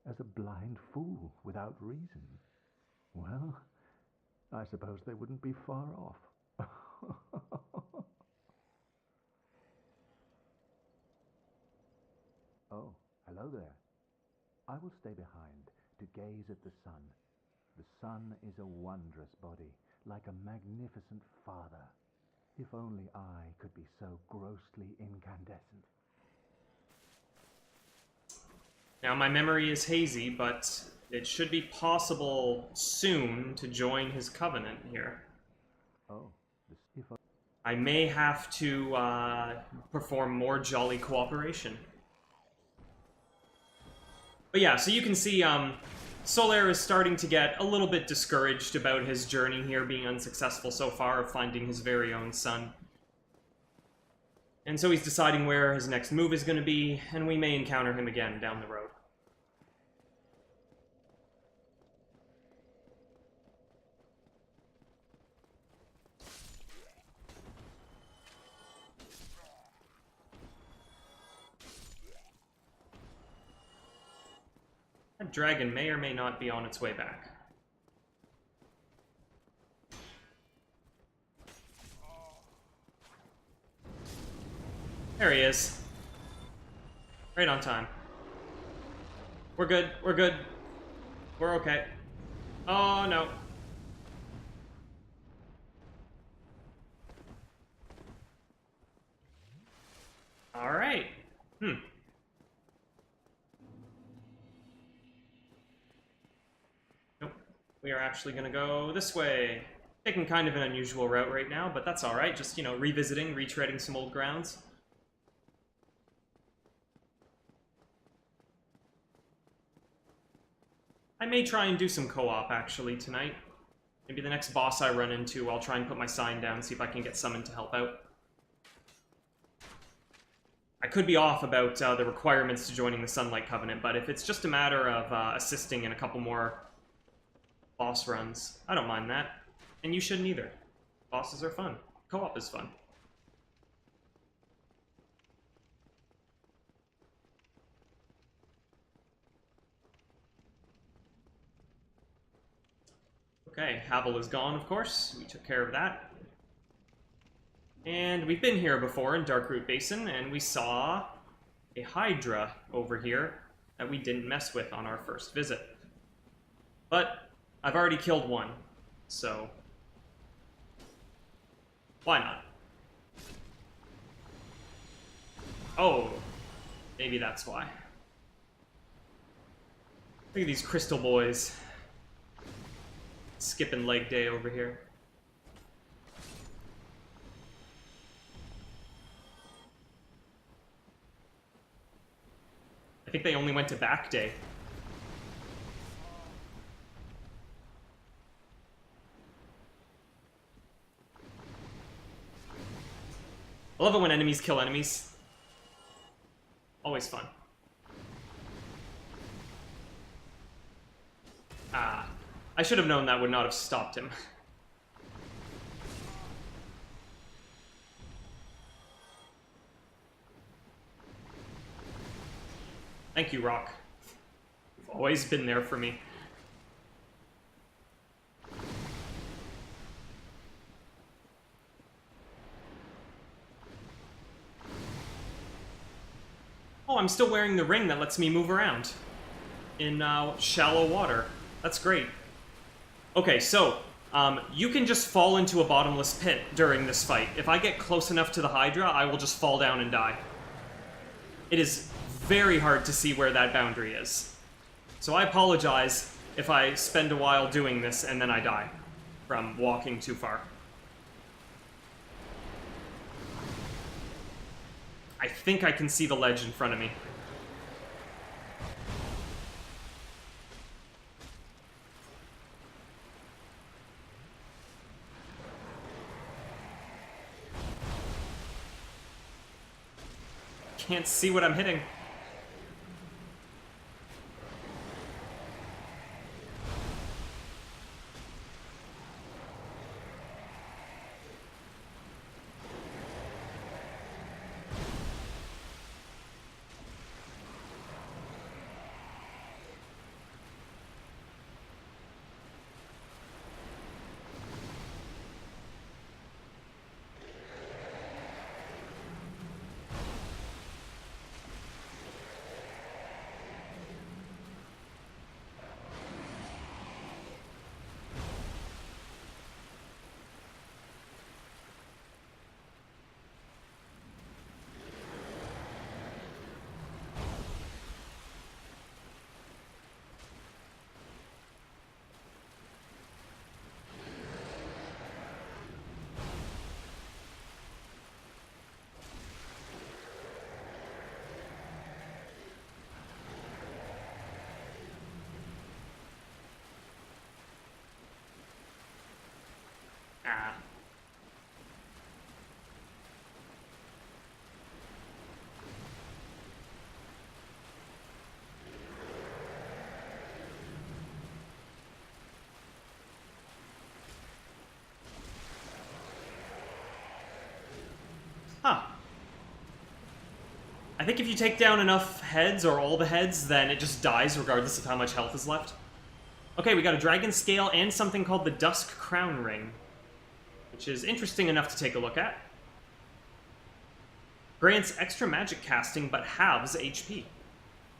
Speaker 4: as a blind fool without reason? Well, I suppose they wouldn't be far off. Oh, hello there. I will stay behind to gaze at the sun. The sun is a wondrous body, like a magnificent father. If only I could be so grossly incandescent.
Speaker 1: Now, my memory is hazy, but it should be possible soon to join his covenant here.
Speaker 4: Oh, if
Speaker 1: I may have to perform more jolly cooperation. But yeah, so you can see Solaire is starting to get a little bit discouraged about his journey here being unsuccessful so far of finding his very own son. And so he's deciding where his next move is going to be, and we may encounter him again down the road. That dragon may or may not be on its way back. There he is. Right on time. We're good. We're good. We're okay. Oh, no. Alright. Nope. We are actually gonna go this way. Taking kind of an unusual route right now, but that's alright. Just, you know, revisiting, retreading some old grounds. I may try and do some co-op, actually, tonight. Maybe the next boss I run into, I'll try and put my sign down, see if I can get summoned to help out. I could be off about the requirements to joining the Sunlight Covenant, but if it's just a matter of assisting in a couple more boss runs, I don't mind that. And you shouldn't either. Bosses are fun. Co-op is fun. Okay, Havel is gone, of course. We took care of that. And we've been here before in Darkroot Basin, and we saw a Hydra over here that we didn't mess with on our first visit. But I've already killed one, so why not? Oh, maybe that's why. Look at these crystal boys. Skipping leg day over here. I think they only went to back day. I love it when enemies kill enemies. Always fun. Ah. I should have known that would not have stopped him. Thank you, Rock. You've always been there for me. Oh, I'm still wearing the ring that lets me move around in shallow water. That's great. Okay, so, you can just fall into a bottomless pit during this fight. If I get close enough to the Hydra, I will just fall down and die. It is very hard to see where that boundary is. So I apologize if I spend a while doing this and then I die from walking too far. I think I can see the ledge in front of me. Can't see what I'm hitting. Huh. I think if you take down enough heads, or all the heads, then it just dies regardless of how much health is left. Okay, we got a dragon scale and something called the Dusk Crown Ring, which is interesting enough to take a look at. Grants extra magic casting, but halves HP.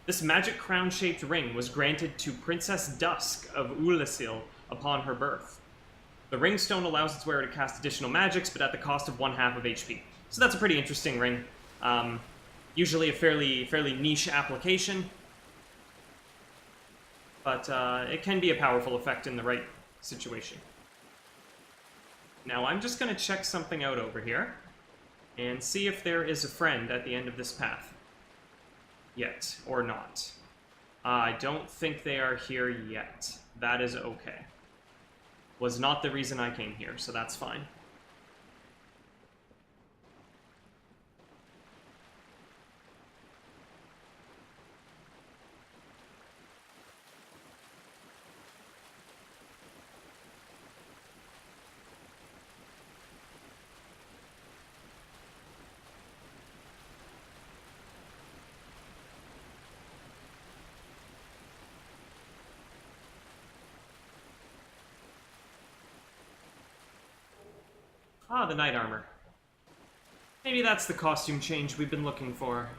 Speaker 1: This magic crown-shaped ring was granted to Princess Dusk of Ulasil upon her birth. The ring stone allows its wearer to cast additional magics, but at the cost of 1/2 of HP. So that's a pretty interesting ring. Usually a fairly niche application, but it can be a powerful effect in the right situation. Now I'm just going to check something out over here and see if there is a friend at the end of this path. Yet, or not. I don't think they are here yet. That is okay. Was not the reason I came here, so that's fine. Ah, the knight armor. Maybe that's the costume change we've been looking for.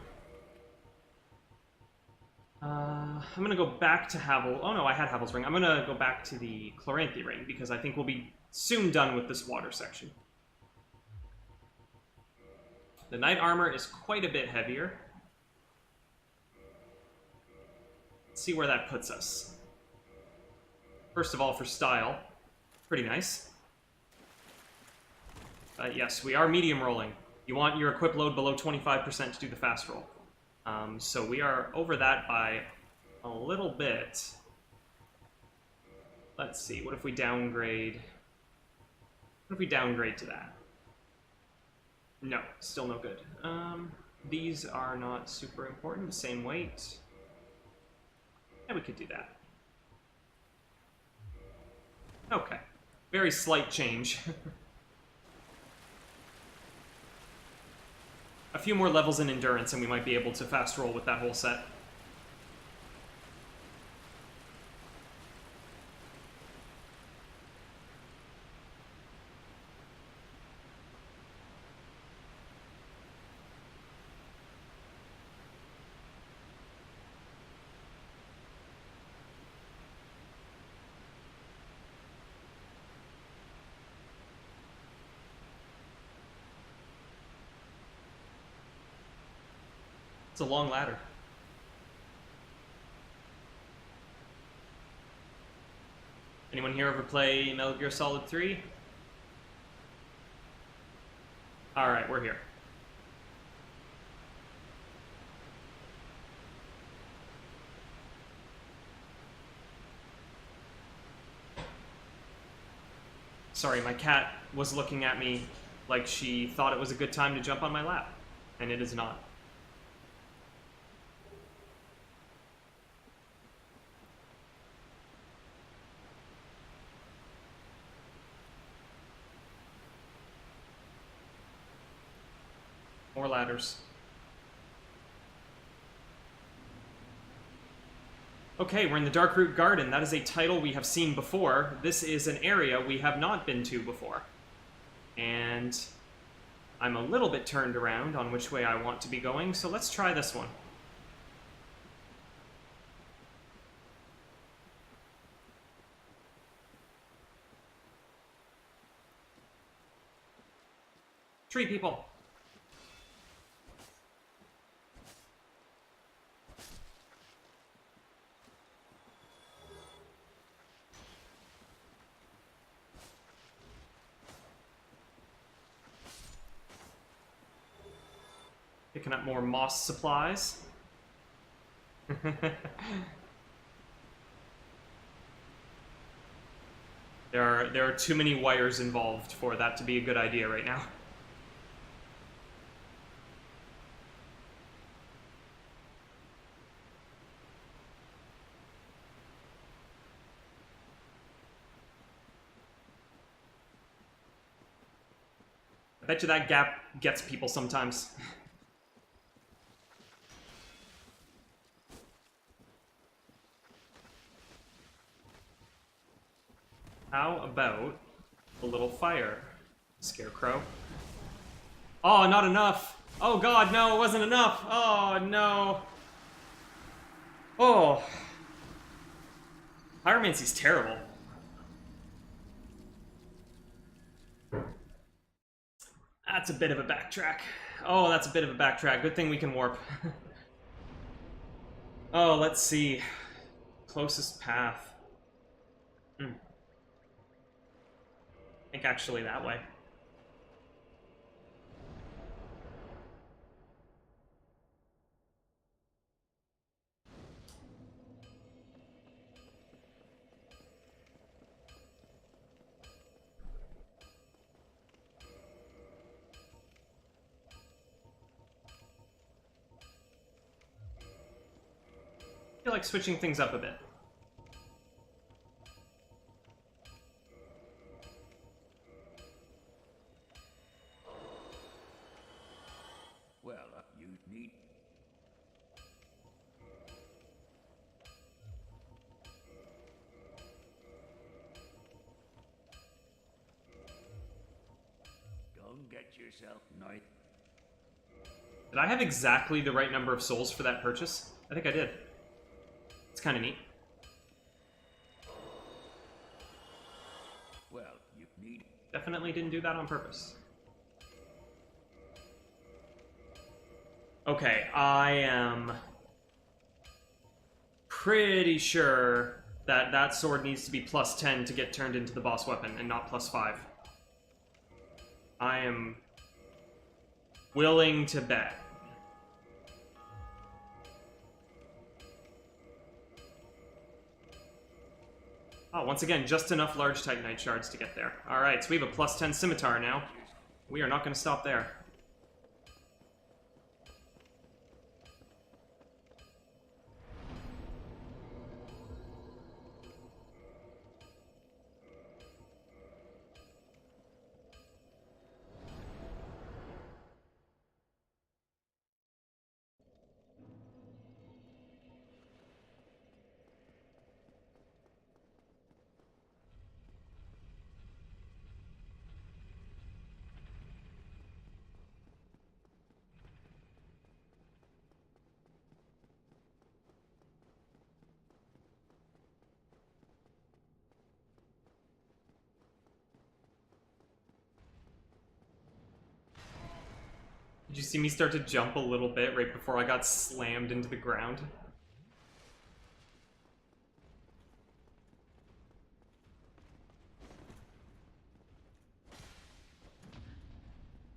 Speaker 1: I'm gonna go back to Havel. Oh no, I had Havel's ring. I'm gonna go back to the Chloranthy ring, because I think we'll be soon done with this water section. The knight armor is quite a bit heavier. Let's see where that puts us. First of all, for style, pretty nice. Yes, we are medium rolling. You want your equip load below 25% to do the fast roll. So we are over that by a little bit. Let's see, what if we downgrade? What if we downgrade to that? No, still no good. These are not super important, same weight. Yeah, we could do that. Okay, very slight change. A few more levels in endurance and we might be able to fast roll with that whole set. It's a long ladder. Anyone here ever play Metal Gear Solid 3? Alright, we're here. Sorry, my cat was looking at me like she thought it was a good time to jump on my lap, and it is not. More ladders. Okay, we're in the Darkroot Garden. That is a title we have seen before. This is an area we have not been to before. And I'm a little bit turned around on which way I want to be going, so let's try this one. Tree people. Picking up more moss supplies. There are too many wires involved for that to be a good idea right now. I bet you that gap gets people sometimes. How about a little fire, Scarecrow? Oh, not enough! Oh god, no, it wasn't enough! Oh, no! Oh! Pyromancy's terrible. That's a bit of a backtrack. Oh, that's a bit of a backtrack. Good thing we can warp. Oh, let's see. Closest path. I think actually that way. I feel like switching things up a bit.
Speaker 5: Well, you need... Go and get yourself knight.
Speaker 1: Did I have exactly the right number of souls for that purchase? I think I did. It's kind of neat.
Speaker 5: Well, you need...
Speaker 1: Definitely didn't do that on purpose. Okay, I am pretty sure that that sword needs to be plus 10 to get turned into the boss weapon and not plus 5. I am willing to bet. Oh, once again, just enough large Titanite shards to get there. Alright, so we have a plus 10 scimitar now. We are not going to stop there. Did you see me start to jump a little bit right before I got slammed into the ground?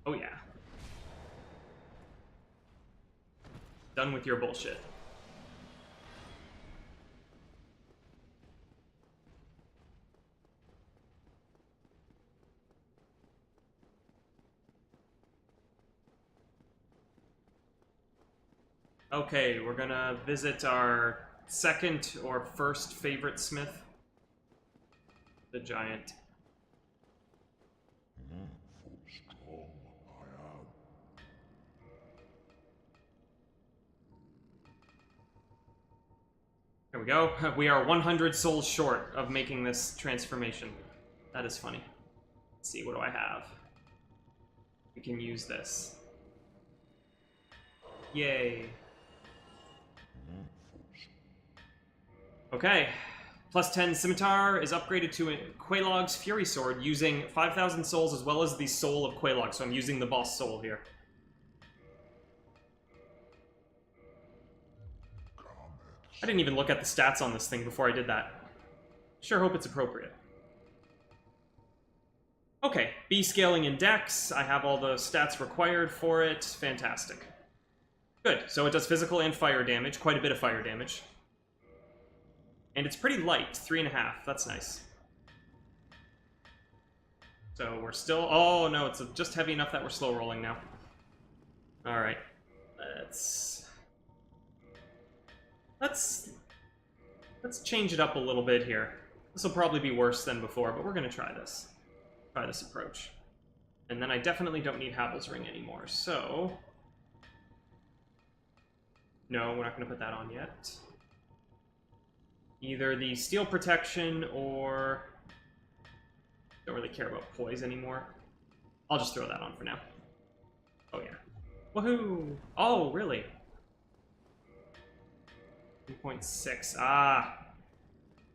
Speaker 1: Oh yeah. Done with your bullshit. Okay, we're gonna visit our second or first favorite smith. The giant.
Speaker 2: Strong I am.
Speaker 1: There we go. We are 100 souls short of making this transformation. That is funny. Let's see, what do I have? We can use this. Yay. Okay. Plus 10 Scimitar is upgraded to a Quelaag's Fury Sword using 5,000 souls as well as the soul of Quelaag, so I'm using the boss soul here. I didn't even look at the stats on this thing before I did that. Sure hope it's appropriate. Okay, B scaling in Dex. I have all the stats required for it. Fantastic. Good, so it does physical and fire damage, quite a bit of fire damage. And it's pretty light, 3.5, that's nice. So we're still, oh no, it's just heavy enough that we're slow rolling now. Alright, let's change it up a little bit here. This will probably be worse than before, but we're gonna try this. Try this approach. And then I definitely don't need Havel's Ring anymore, so... No, we're not going to put that on yet. Either the Steel Protection or... Don't really care about Poise anymore. I'll just throw that on for now. Oh, yeah. Woohoo! Oh, really? 3.6. Ah!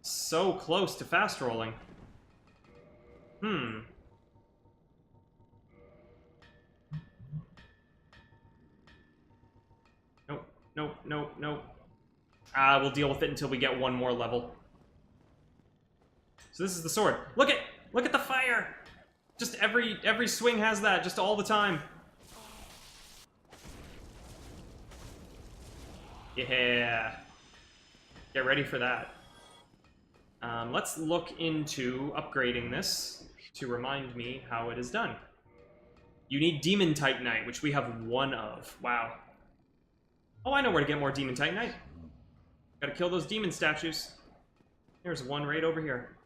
Speaker 1: So close to fast rolling. Hmm. Nope, nope, nope, nope. Ah, we'll deal with it until we get one more level. So this is the sword. Look at the fire! Just every swing has that, just all the time. Yeah. Get ready for that. Let's look into upgrading this to remind me how it is done. You need Demon Titanite, which we have one of. Wow. Oh, I know where to get more Demon Titanite. Gotta kill those demon statues. There's one right over here.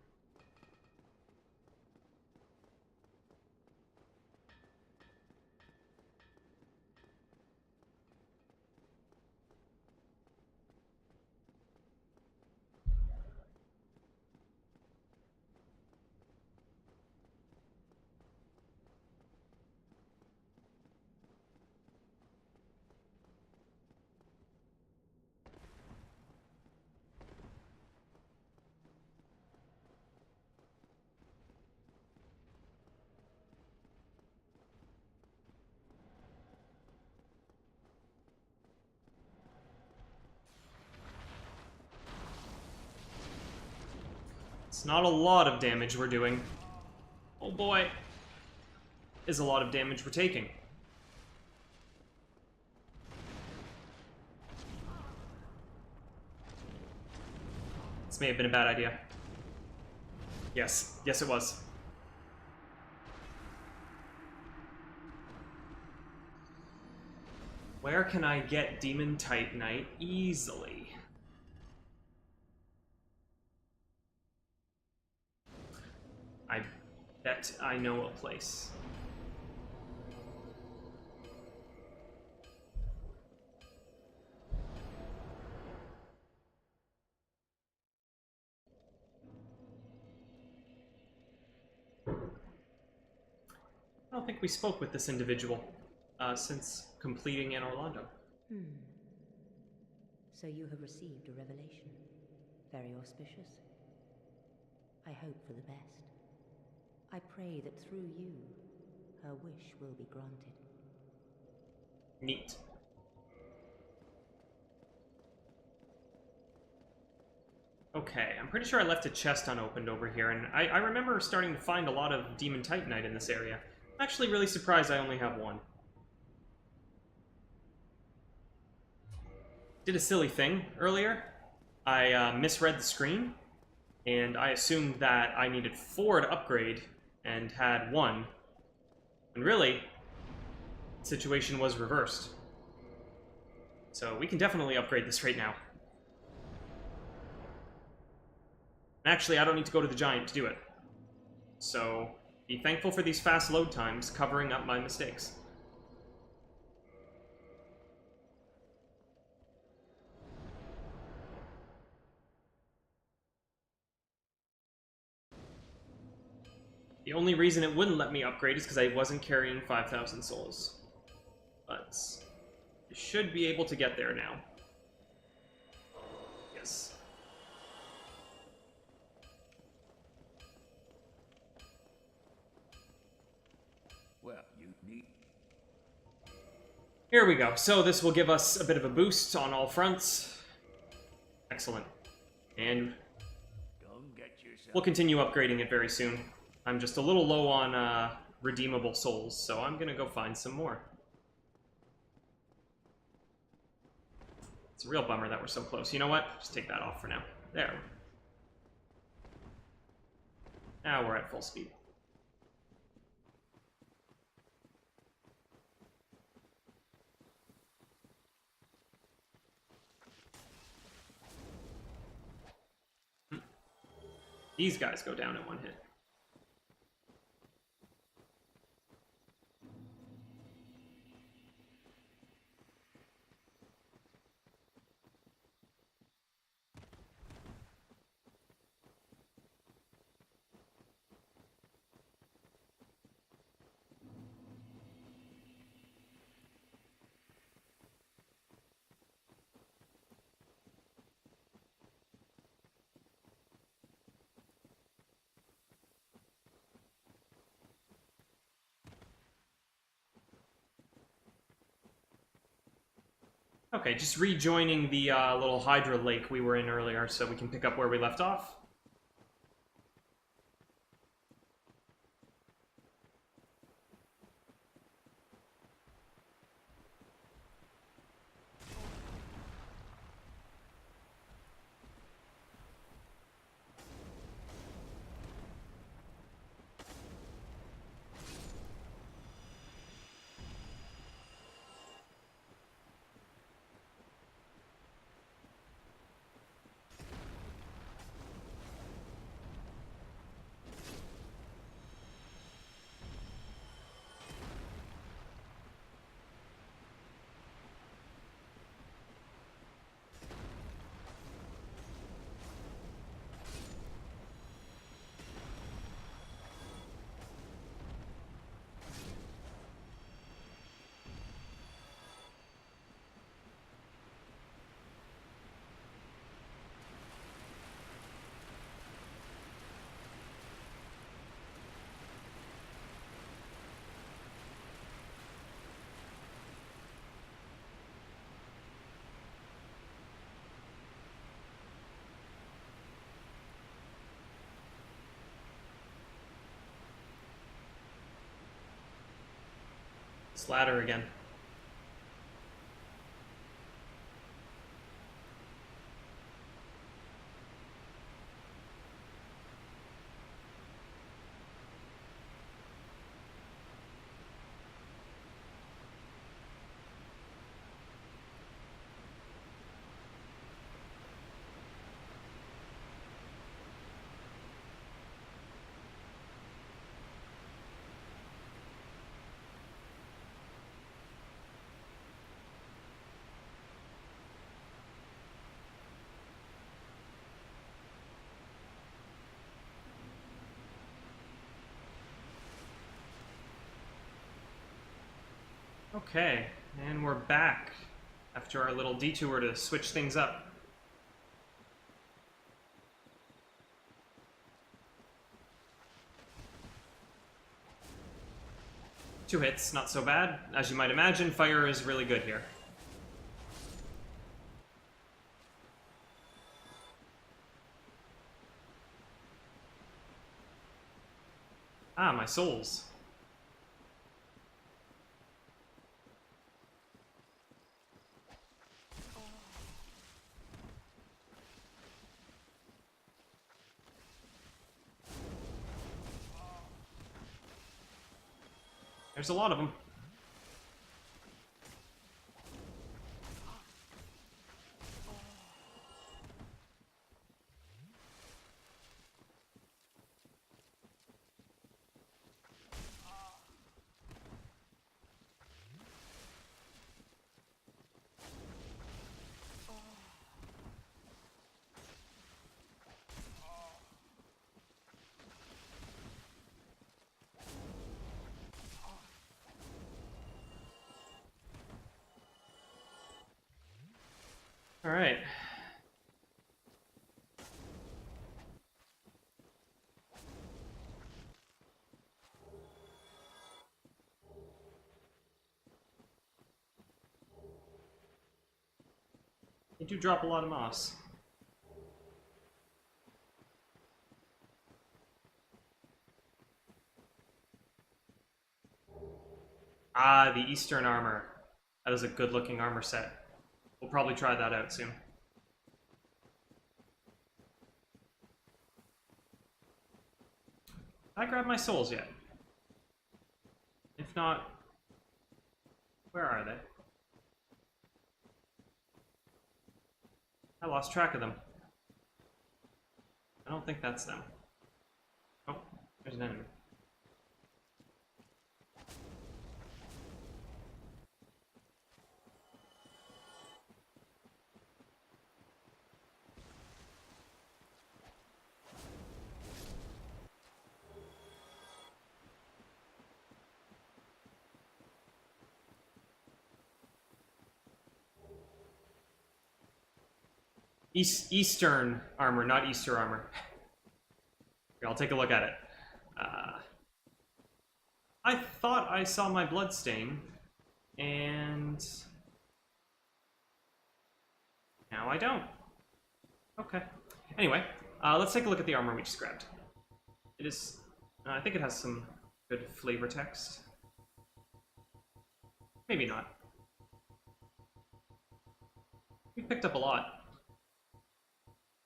Speaker 1: It's not a lot of damage we're doing. Oh boy. Is a lot of damage we're taking. This may have been a bad idea. Yes. Yes, it was. Where can I get Demon Titanite easily? I bet I know a place. I don't think we spoke with this individual since completing Anor Londo.
Speaker 6: So you have received a revelation. Very auspicious. I hope for the best. I pray that through you, her wish will be granted.
Speaker 1: Neat. Okay, I'm pretty sure I left a chest unopened over here, and I remember starting to find a lot of Demon Titanite in this area. I'm actually really surprised I only have one. Did a silly thing earlier. I misread the screen, and I assumed that I needed 4 to upgrade, and had 1. And really, the situation was reversed. So we can definitely upgrade this right now. And actually, I don't need to go to the Giant to do it. So, be thankful for these fast load times, covering up my mistakes. The only reason it wouldn't let me upgrade is because I wasn't carrying 5,000 souls. But I should be able to get there now. Yes.
Speaker 5: Well, you need...
Speaker 1: Here we go. So this will give us a bit of a boost on all fronts. Excellent. And
Speaker 5: Go get yourself...
Speaker 1: we'll continue upgrading it very soon. I'm just a little low on redeemable souls, so I'm gonna go find some more. It's a real bummer that we're so close. You know what? Just take that off for now. There. Now we're at full speed. These guys go down in one hit. Okay, just rejoining the little Hydra lake we were in earlier so we can pick up where we left off. This ladder again. Okay, and we're back after our little detour to switch things up. Two hits, not so bad. As you might imagine, fire is really good here. Ah, my souls. There's a lot of them. All right. They do drop a lot of moss. Ah, the Eastern armor. That is a good-looking armor set. We'll probably try that out soon. I grabbed my souls yet? If not, where are they? I lost track of them. I don't think that's them. Oh, there's an enemy. Eastern armor, not Easter armor. Here, I'll take a look at it. I thought I saw my bloodstain, and Now I don't. Okay. Anyway, let's take a look at the armor we just grabbed. It is... I think it has some good flavor text. Maybe not. We picked up a lot.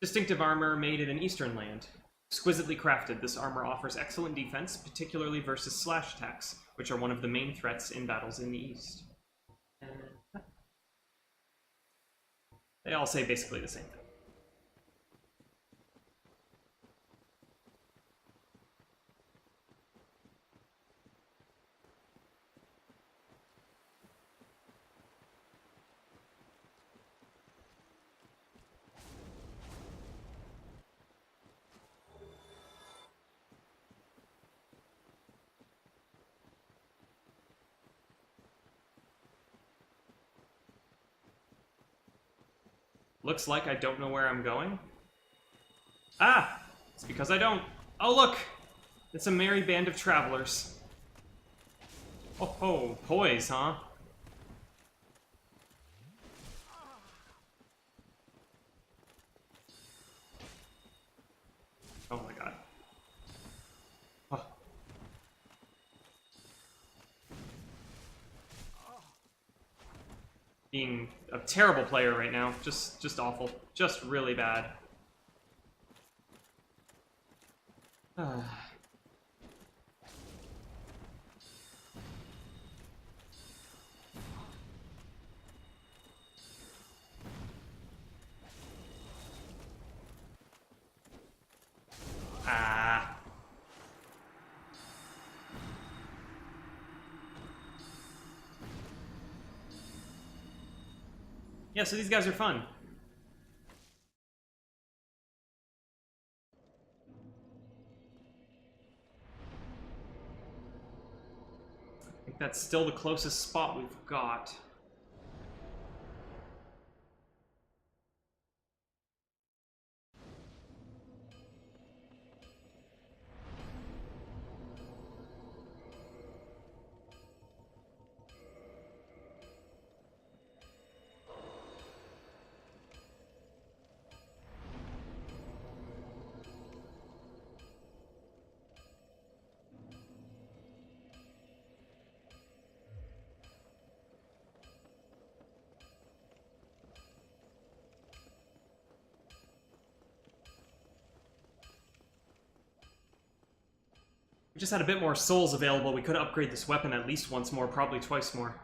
Speaker 1: Distinctive armor made in an eastern land. Exquisitely crafted, this armor offers excellent defense, particularly versus slash attacks, which are one of the main threats in battles in the east. They all say basically the same thing. Looks like I don't know where I'm going. Ah! It's because I don't. Oh, look! It's a merry band of travelers. Oh ho, poise, huh? Oh my god. Oh. Being a terrible player right now. Just awful. Just really bad. Ah. Yeah, so these guys are fun. I think that's still the closest spot we've got. We just had a bit more souls available. We could upgrade this weapon at least once more, probably twice more.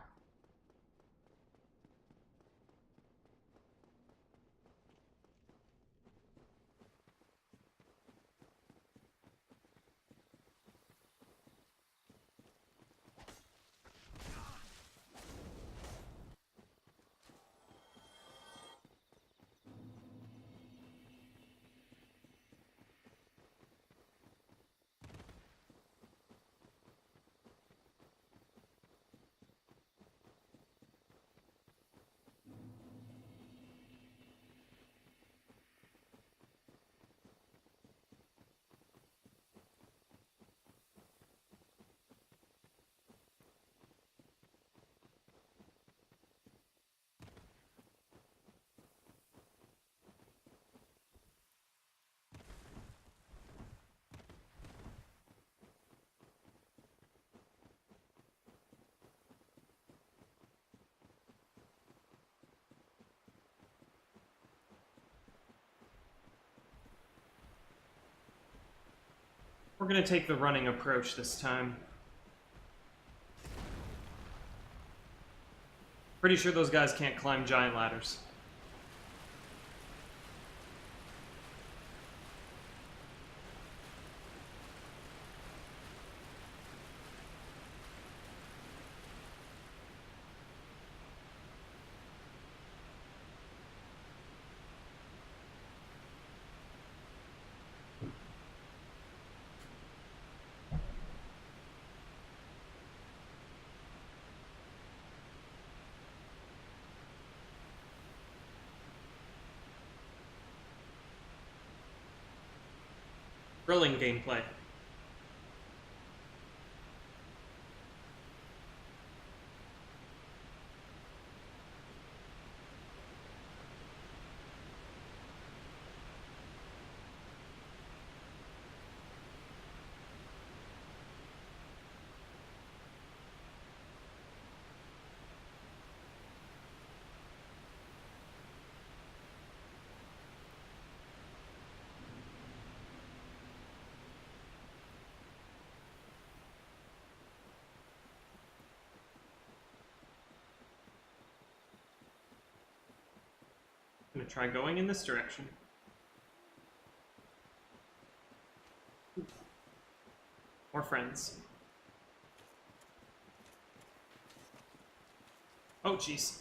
Speaker 1: We're gonna take the running approach this time. Pretty sure those guys can't climb giant ladders. Thrilling gameplay. gonna try going in this direction. More friends. Oh, jeez.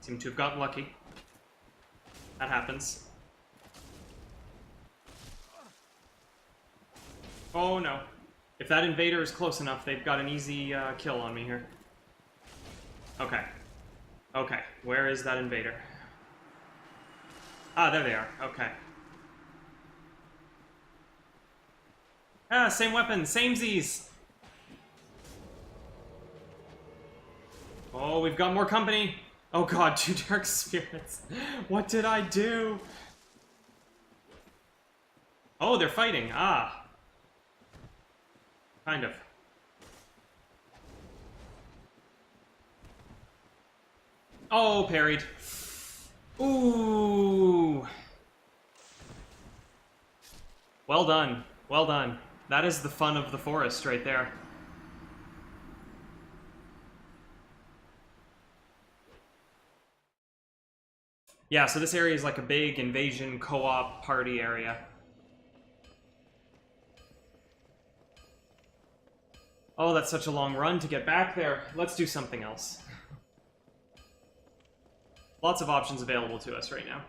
Speaker 1: Seem to have gotten lucky. That happens. Oh no. If that invader is close enough, they've got an easy kill on me here. Okay. Okay, where is that invader? Ah, there they are. Okay. Ah, same weapon, same Z's. Oh, we've got more company. Oh god, 2 dark spirits. What did I do? Oh, they're fighting. Ah. Kind of. Oh, parried. Ooh. Well done. Well done. That is the fun of the forest right there. Yeah, so this area is like a big invasion co-op party area. Oh, that's such a long run to get back there. Let's do something else. Lots of options available to us right now.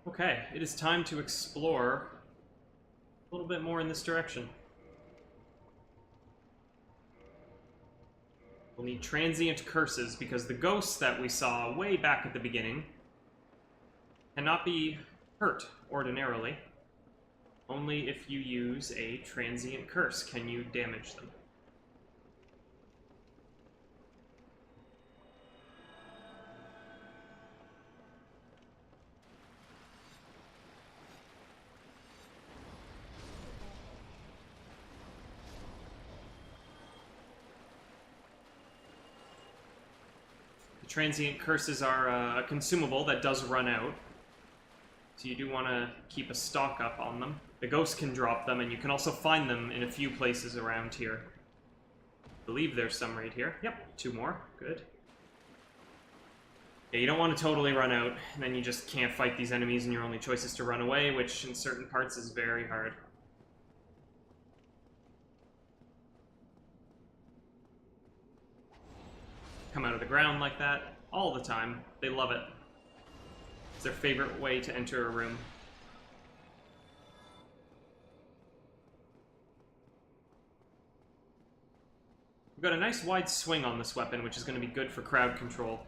Speaker 1: Okay, it is time to explore a little bit more in this direction. We'll need transient curses because the ghosts that we saw way back at the beginning cannot be hurt ordinarily. Only if you use a transient curse can you damage them. Transient curses are a consumable that does run out, so you do want to keep a stock up on them. The ghosts can drop them, and you can also find them in a few places around here. I believe there's some right here. Yep, 2 more. Good. Yeah, you don't want to totally run out, and then you just can't fight these enemies, and your only choice is to run away, which in certain parts is very hard. Come out of the ground like that all the time. They love it. It's their favorite way to enter a room. We've got a nice wide swing on this weapon, which is going to be good for crowd control.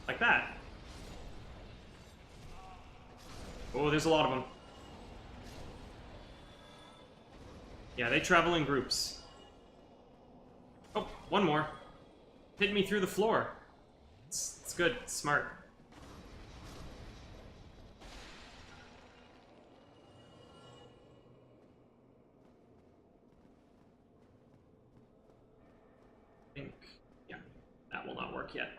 Speaker 1: Like that. Oh, there's a lot of them. Yeah, they travel in groups. Oh, one more. Hit me through the floor. It's good. It's smart. I think, yeah, that will not work yet.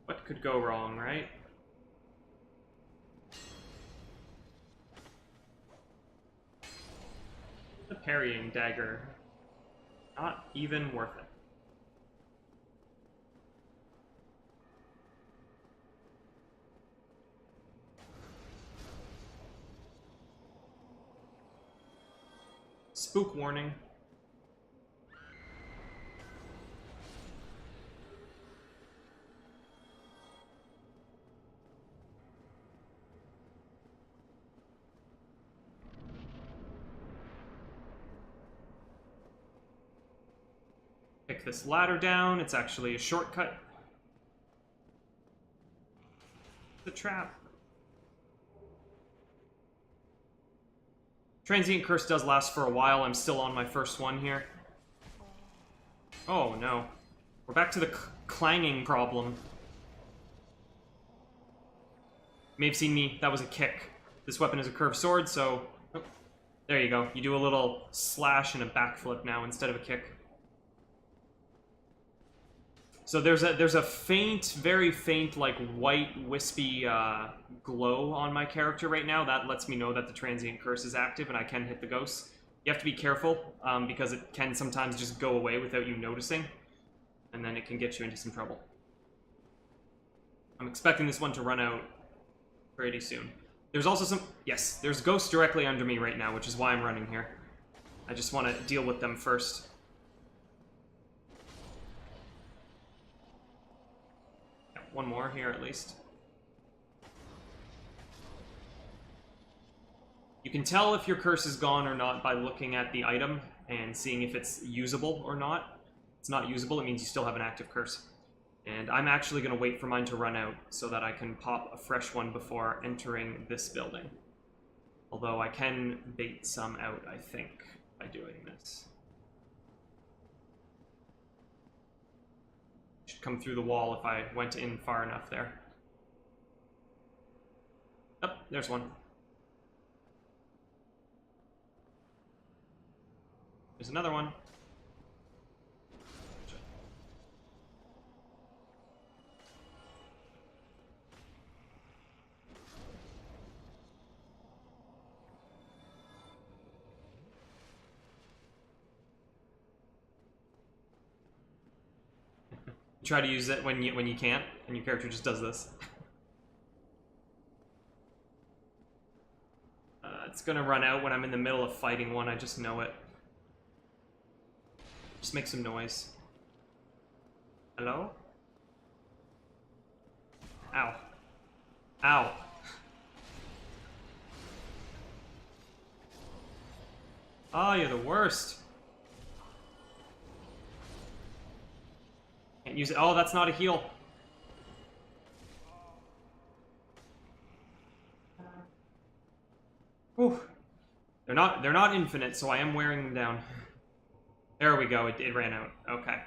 Speaker 1: What could go wrong, right? The parrying dagger. Not even worth it. Spook warning. Pick this ladder down. It's actually a shortcut. The trap. Transient Curse does last for a while. I'm still on my first one here. Oh no. We're back to the clanging problem. You may have seen me. That was a kick. This weapon is a curved sword, so... Oh, there you go. You do a little slash and a backflip now instead of a kick. So there's a faint, very faint, like white, wispy glow on my character right now. That lets me know that the Transient Curse is active and I can hit the ghosts. You have to be careful because it can sometimes just go away without you noticing, and then it can get you into some trouble. I'm expecting this one to run out pretty soon. There's also some... Yes, there's ghosts directly under me right now, which is why I'm running here. I just want to deal with them first. One more here, at least. You can tell if your curse is gone or not by looking at the item and seeing if it's usable or not. If it's not usable, it means you still have an active curse. And I'm actually going to wait for mine to run out so that I can pop a fresh one before entering this building. Although I can bait some out, I think, by doing this. Should come through the wall if I went in far enough there. Oh, there's one. There's another one. Try to use it when you can't, and your character just does this. It's gonna run out when I'm in the middle of fighting one, I just know it. Just make some noise. Hello? Ow. Ow. Oh, you're the worst. Can't use it. Oh, that's not a heal. Whew. They're not infinite, so I am wearing them down. There we go. It ran out. Okay.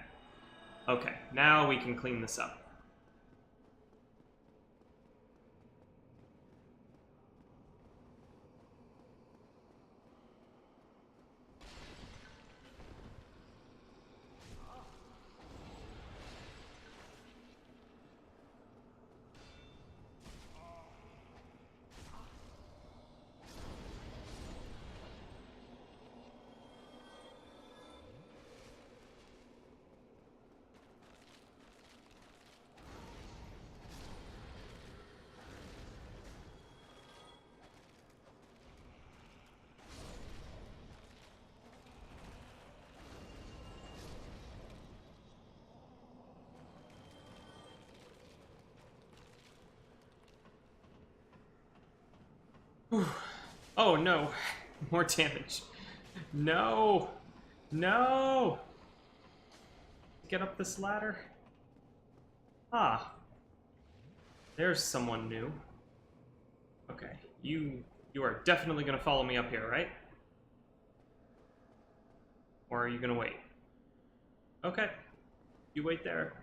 Speaker 1: Okay. Now we can clean this up. Oh no, more damage. No, no. Get up this ladder. Ah, there's someone new. Okay, you are definitely gonna follow me up here, right? Or are you gonna wait? Okay, you wait there.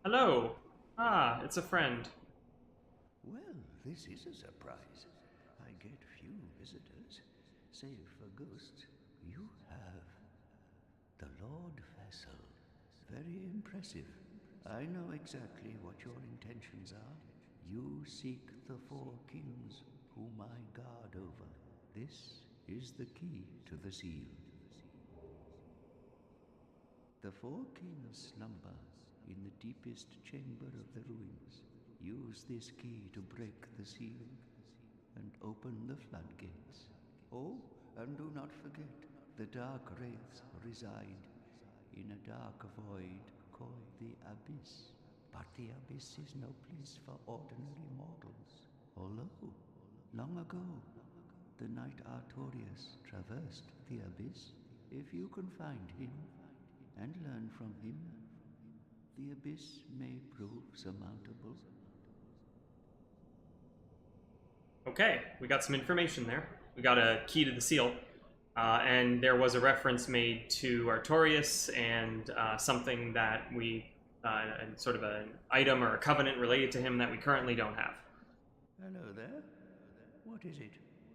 Speaker 1: Hello. Ah, it's a friend.
Speaker 5: Well, this is a surprise. I get few visitors. Save for ghosts, you have the Lord Vessel. Very impressive. I know exactly what your intentions are. You seek the four kings whom I guard over. This is the key to the seal. The four kings slumber in the deepest chamber of the ruins. Use this key to break the seal and open the floodgates. Oh, and do not forget, the dark wraiths reside in a dark void called the Abyss. But the Abyss is no place for ordinary mortals. Although, long ago, the knight Artorias traversed the Abyss. If you can find him and learn from him, the Abyss may prove surmountable.
Speaker 1: Okay, we got some information there. We got a key to the seal, and there was a reference made to Artorias and something that we, sort of an item or a covenant related to him that we currently don't have.
Speaker 5: Hello there. What is it?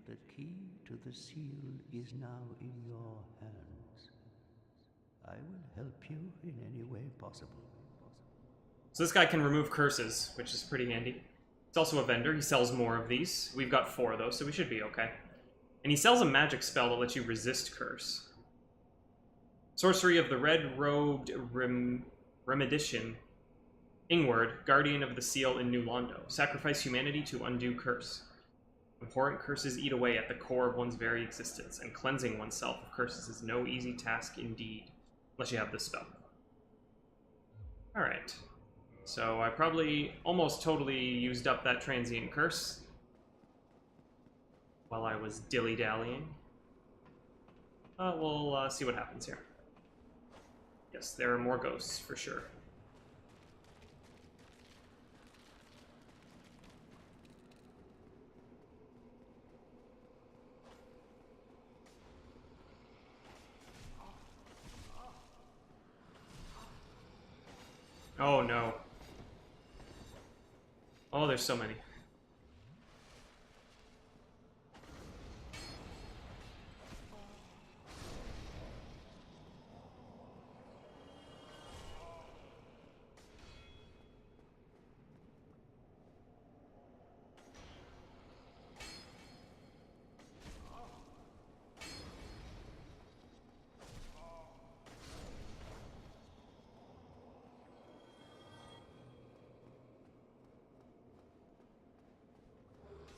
Speaker 5: The key to the seal is now in your hands. I will help you in any way possible.
Speaker 1: So this guy can remove curses, which is pretty handy. He's also a vendor. He sells more of these. We've got 4 of those, so we should be okay. And he sells a magic spell that lets you resist curse. Sorcery of the Red-Robed Remedition. Ingward, Guardian of the Seal in New Londo. Sacrifice humanity to undo curse. Abhorrent curses eat away at the core of one's very existence, and cleansing oneself of curses is no easy task indeed, unless you have this spell. Alright. So I probably almost totally used up that transient curse while I was dilly-dallying. We'll see what happens here. Yes, there are more ghosts, for sure. Oh no. Oh, there's so many.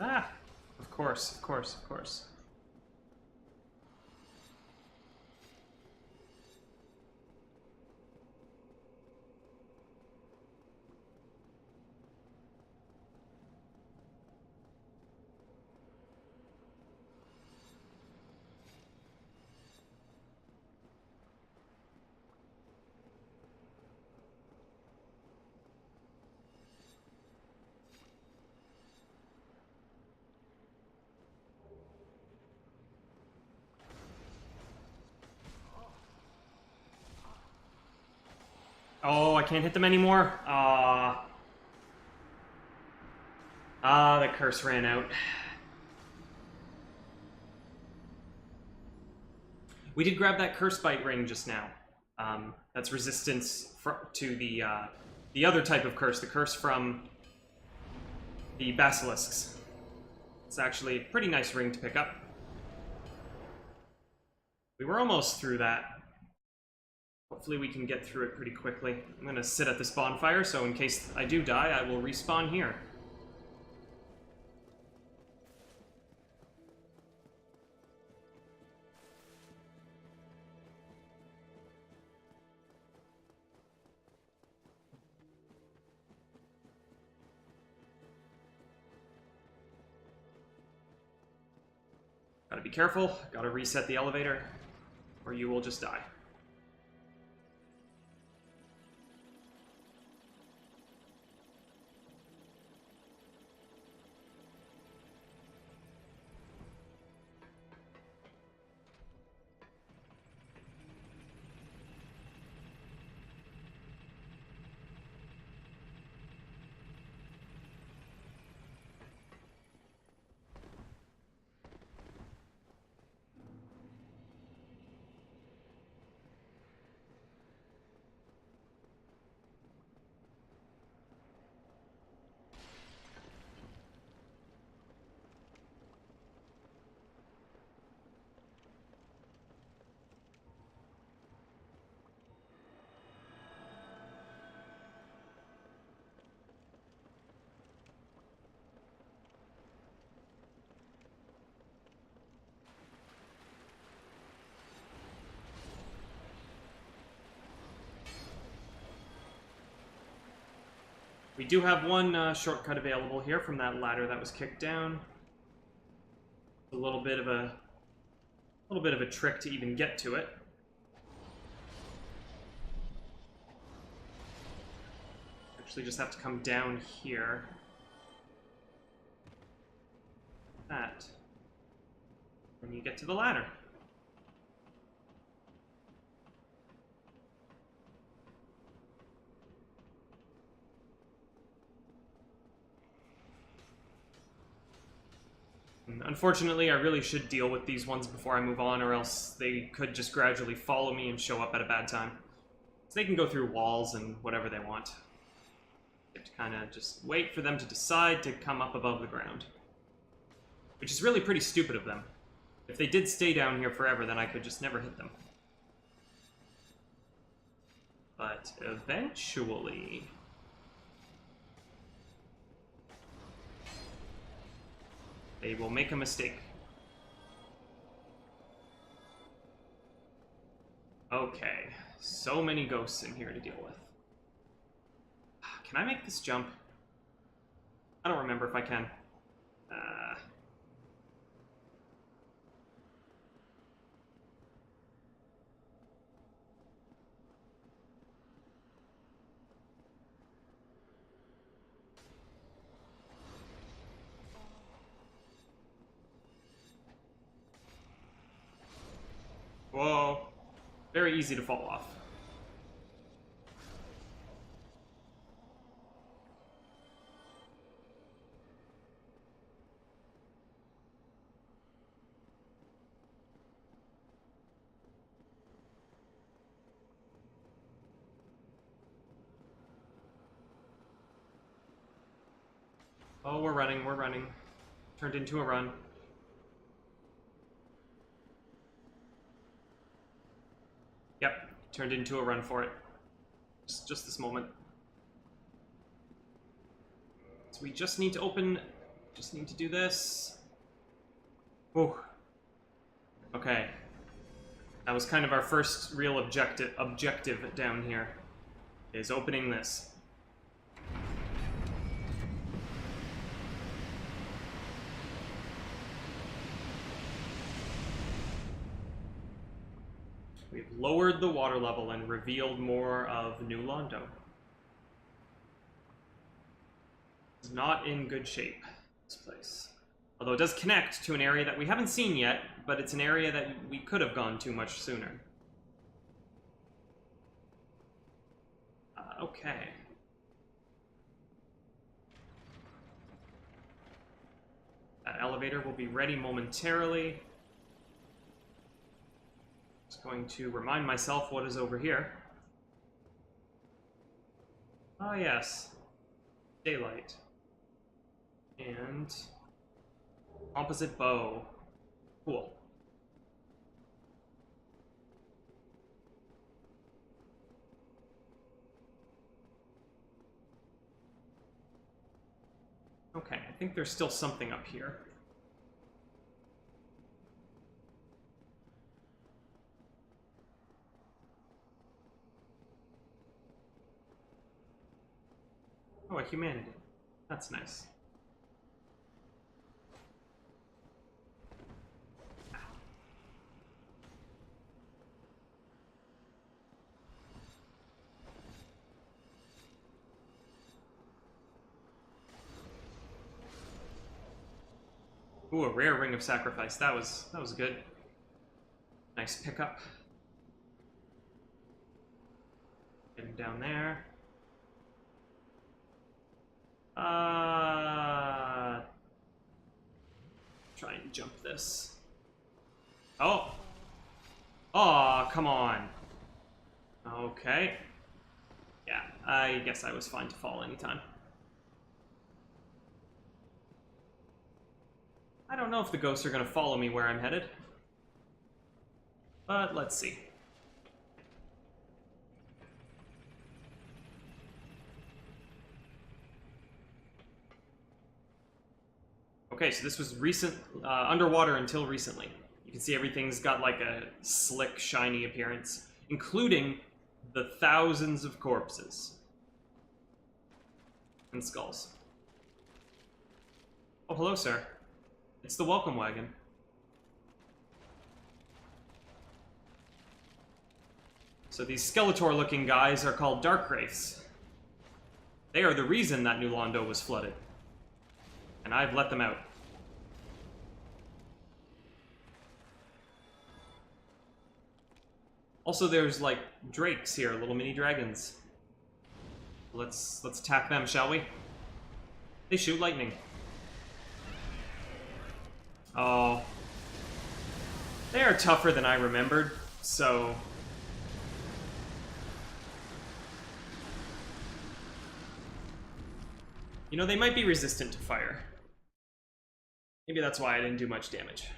Speaker 1: Ah! Of course, of course, of course. Oh, I can't hit them anymore? The curse ran out. We did grab that curse bite ring just now. That's resistance to the other type of curse, the curse from the basilisks. It's actually a pretty nice ring to pick up. We were almost through that. Hopefully we can get through it pretty quickly. I'm gonna sit at this bonfire, so in case I do die, I will respawn here. Gotta be careful, gotta reset the elevator, or you will just die. We do have one shortcut available here from that ladder that was kicked down. A little bit of a trick to even get to it. Actually, just have to come down here. That. And you get to the ladder. Unfortunately, I really should deal with these ones before I move on, or else they could just gradually follow me and show up at a bad time. So they can go through walls and whatever they want. You have to kind of just wait for them to decide to come up above the ground. Which is really pretty stupid of them. If they did stay down here forever, then I could just never hit them. But eventually... they will make a mistake. Okay, so many ghosts in here to deal with. Can I make this jump? I don't remember if I can. Whoa. Very easy to fall off. Oh, we're running, we're running. Turned into a run. Yep, turned into a run for it. Just this moment. So we just need to open... just need to do this. Oh. Okay. That was kind of our first real objective down here. Is opening this. We've lowered the water level and revealed more of New Londo. It's not in good shape, this place. Although it does connect to an area that we haven't seen yet, but it's an area that we could have gone to much sooner. Okay. That elevator will be ready momentarily. Just going to remind myself what is over here. Ah, yes. Daylight. And... composite bow. Cool. Okay, I think there's still something up here. Oh, a humanity. That's nice. Ooh, a rare ring of sacrifice. That was good. Nice pickup. Getting down there. Try and jump this. Oh! Aw, come on. Okay. Yeah, I guess I was fine to fall anytime. I don't know if the ghosts are going to follow me where I'm headed. But let's see. Okay, so this was recent, underwater until recently. You can see everything's got like a slick, shiny appearance, including the thousands of corpses. and skulls. Oh, hello, sir. It's the welcome wagon. So these Skeletor-looking guys are called Dark Wraiths. They are the reason that New Londo was flooded. And I've let them out. Also, there's, like, drakes here, little mini dragons. Let's attack them, shall we? They shoot lightning. Oh. They are tougher than I remembered, so... You know, they might be resistant to fire. Maybe that's why I didn't do much damage.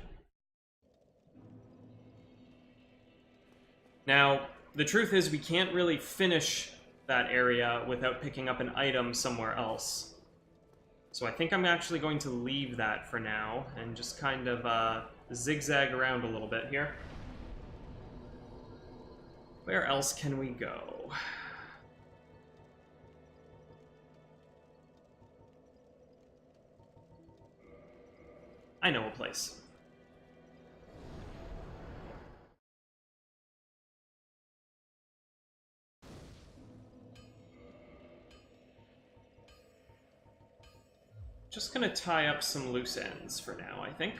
Speaker 1: Now, the truth is we can't really finish that area without picking up an item somewhere else. So I think I'm actually going to leave that for now and just kind of zigzag around a little bit here. Where else can we go? I know a place. Just gonna tie up some loose ends for now, I think.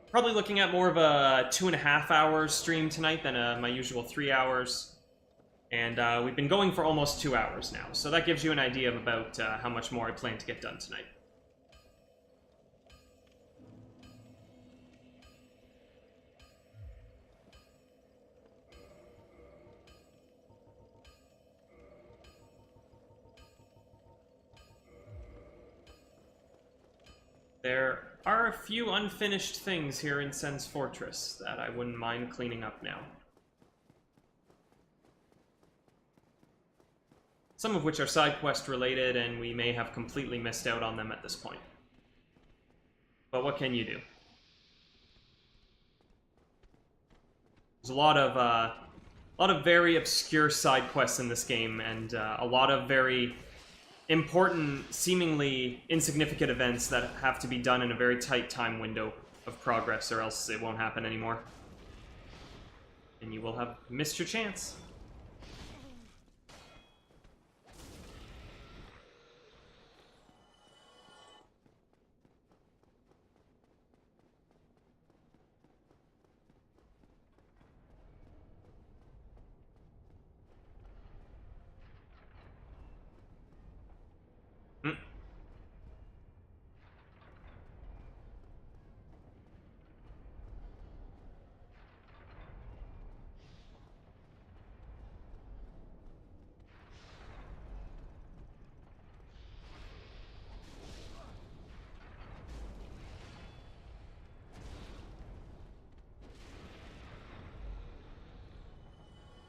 Speaker 1: Probably looking at more of a 2.5 hours stream tonight than my usual 3 hours. And we've been going for almost 2 hours now, so that gives you an idea of about how much more I plan to get done tonight. There are a few unfinished things here in Sen's Fortress that I wouldn't mind cleaning up now. Some of which are side quest related, and we may have completely missed out on them at this point. But what can you do? There's a lot of very obscure side quests in this game, and a lot of very important, seemingly insignificant events that have to be done in a very tight time window of progress, or else it won't happen anymore. And you will have missed your chance.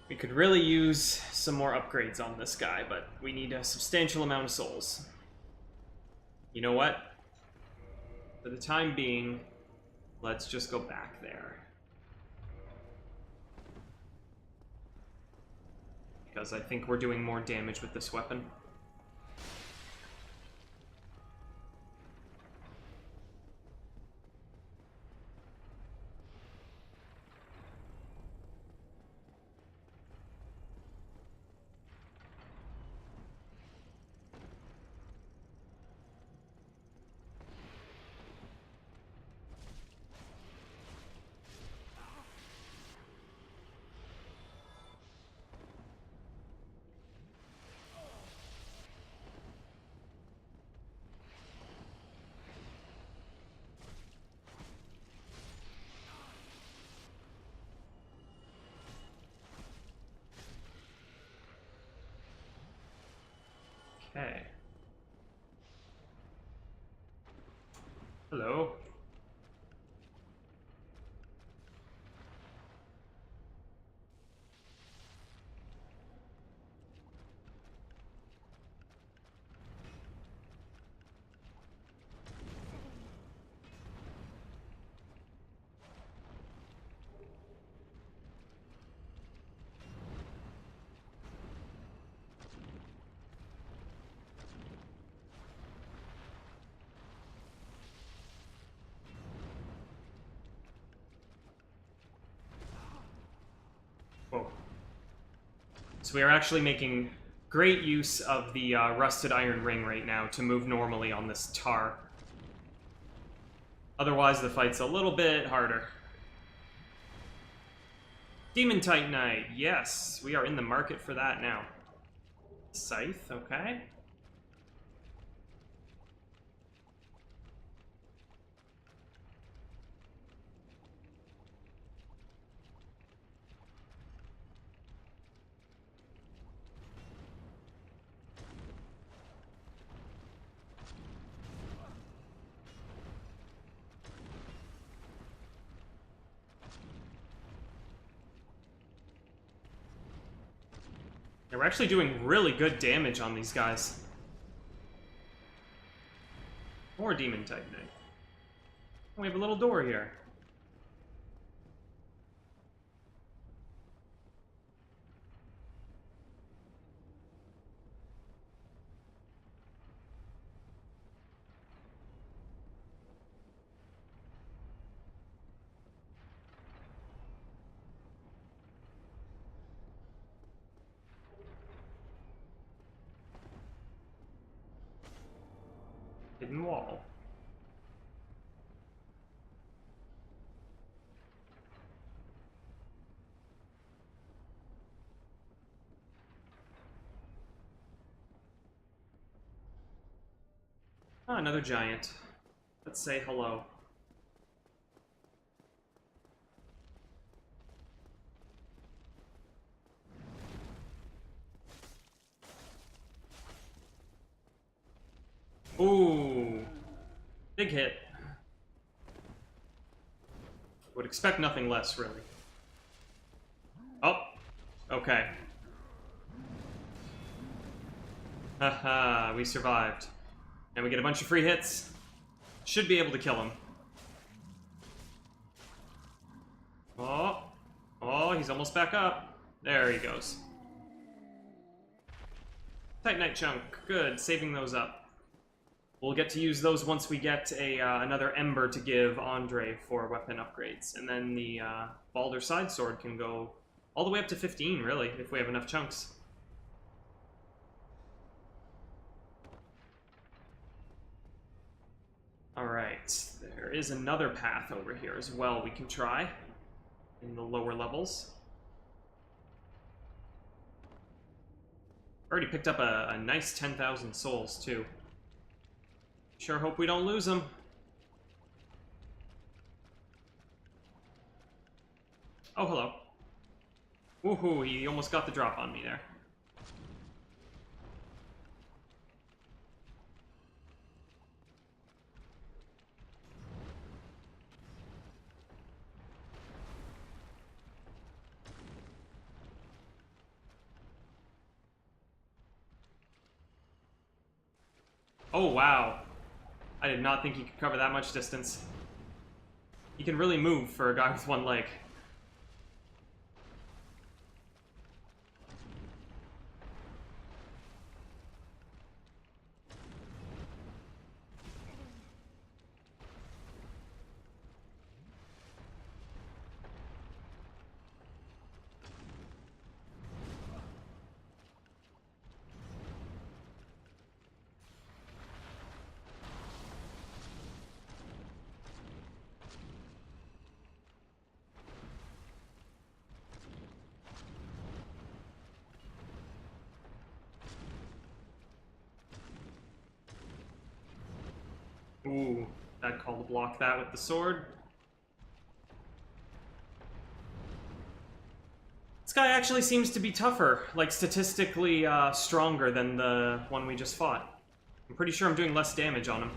Speaker 1: We could really use some more upgrades on this guy, but we need a substantial amount of souls. You know what? For the time being, let's just go back there. Because I think we're doing more damage with this weapon. Okay. Hello. So we are actually making great use of the rusted iron ring right now to move normally on this tar. Otherwise, the fight's a little bit harder. Demon Titanite, yes, we are in the market for that now. Scythe, okay. Yeah, we're actually doing really good damage on these guys. More Demon Titanite. We have a little door here. Hidden wall. Ah, another giant. Let's say hello. Ooh. Big hit. Would expect nothing less, really. Oh. Okay. Haha, we survived. And we get a bunch of free hits. Should be able to kill him. Oh. Oh, he's almost back up. There he goes. Titanite chunk. Good, saving those up. We'll get to use those once we get another Ember to give Andre for weapon upgrades. And then the Balder Side Sword can go all the way up to 15, really, if we have enough chunks. Alright, there is another path over here as well we can try in the lower levels. Already picked up a nice 10,000 souls, too. Sure hope we don't lose them. Oh, hello. Woohoo, he almost got the drop on me there. Oh, wow. I did not think he could cover that much distance. He can really move for a guy with one leg. Ooh, that call to block that with the sword. This guy actually seems to be tougher, like statistically stronger than the one we just fought. I'm pretty sure I'm doing less damage on him.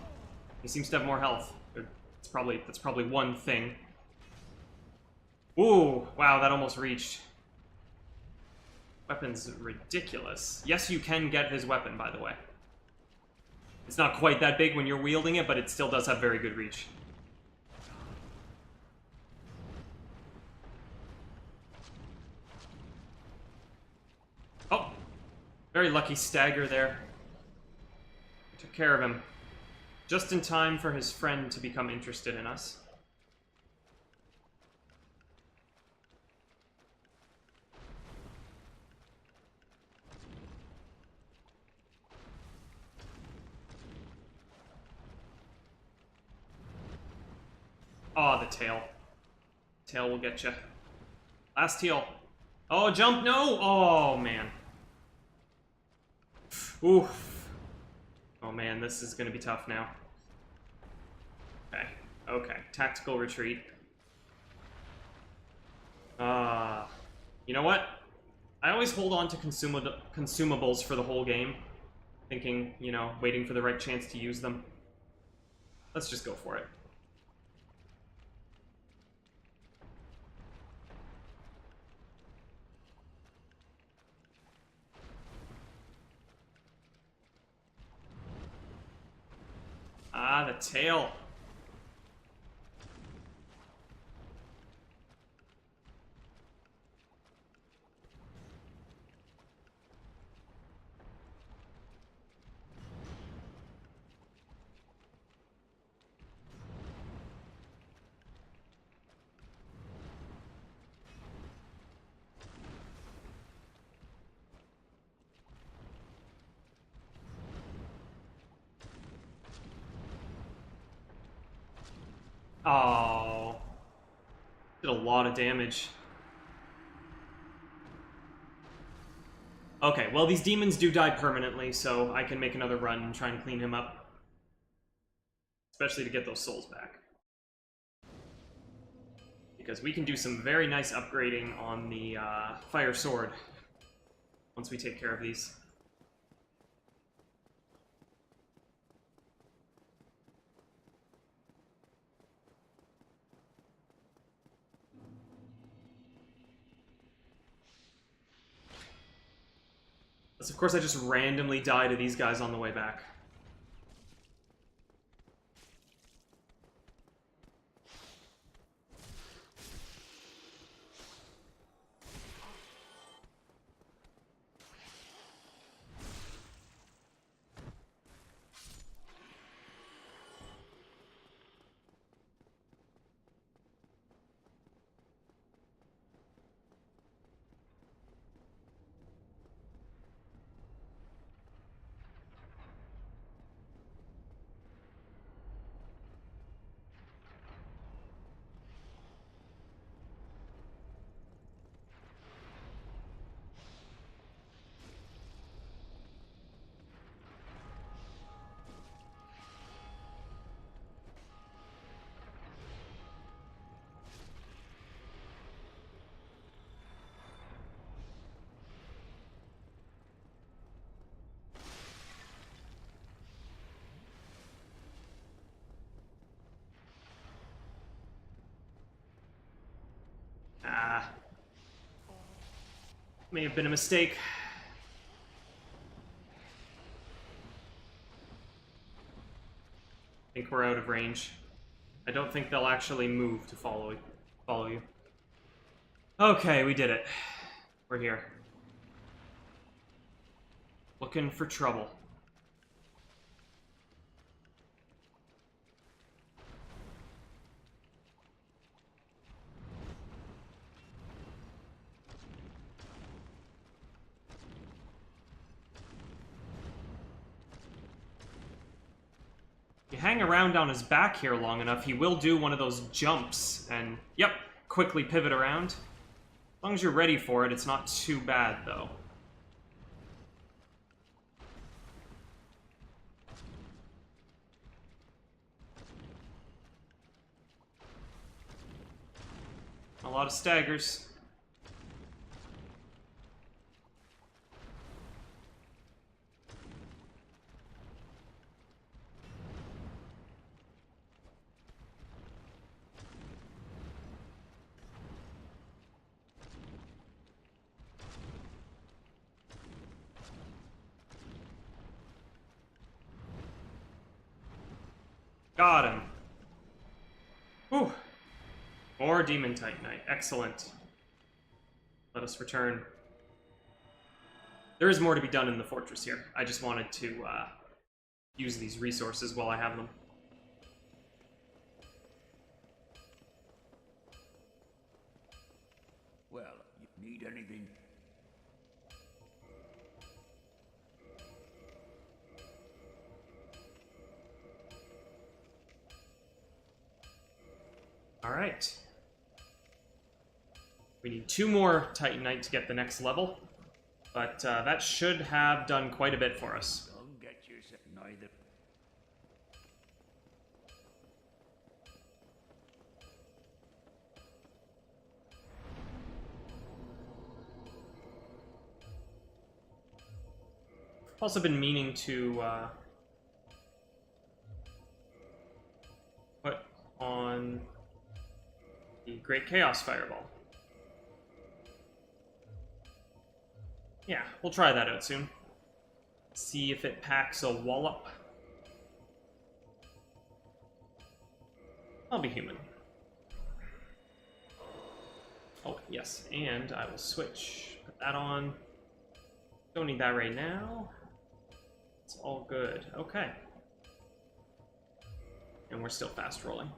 Speaker 1: He seems to have more health. That's probably one thing. Ooh, wow, that almost reached. Weapon's ridiculous. Yes, you can get his weapon, by the way. It's not quite that big when you're wielding it, but it still does have very good reach. Oh! Very lucky stagger there. Took care of him. Just in time for his friend to become interested in us. Oh, the tail. Tail will get you. Last heal. Oh, jump! No! Oh, man. Oof. Oh, man, this is gonna be tough now. Okay. Okay. Tactical retreat. You know what? I always hold on to consumables for the whole game. Thinking, you know, waiting for the right chance to use them. Let's just go for it. Ah, the tail. Oh. Did a lot of damage. Okay, well, these demons do die permanently, so I can make another run and try and clean him up. Especially to get those souls back. Because we can do some very nice upgrading on the fire sword once we take care of these. Unless, of course, I just randomly die to these guys on the way back. Ah. May have been a mistake. I think we're out of range. I don't think they'll actually move to follow you. Okay, we did it. We're here. Looking for trouble. You hang around on his back here long enough, he will do one of those jumps and, yep, quickly pivot around. As long as you're ready for it, it's not too bad, though. A lot of staggers. Got him. Whew. More Demon Titanite. Excellent. Let us return. There is more to be done in the fortress here. I just wanted to use these resources while I have them.
Speaker 5: Well, you need anything?
Speaker 1: Alright. We need 2 more Titanite to get the next level, but that should have done quite a bit for us.
Speaker 5: Don't get yourself neither.
Speaker 1: I've also been meaning to put on the Great Chaos Fireball. Yeah, we'll try that out soon. See if it packs a wallop. I'll be human. Oh, yes, and I will switch. Put that on. Don't need that right now. It's all good. Okay. And we're still fast rolling.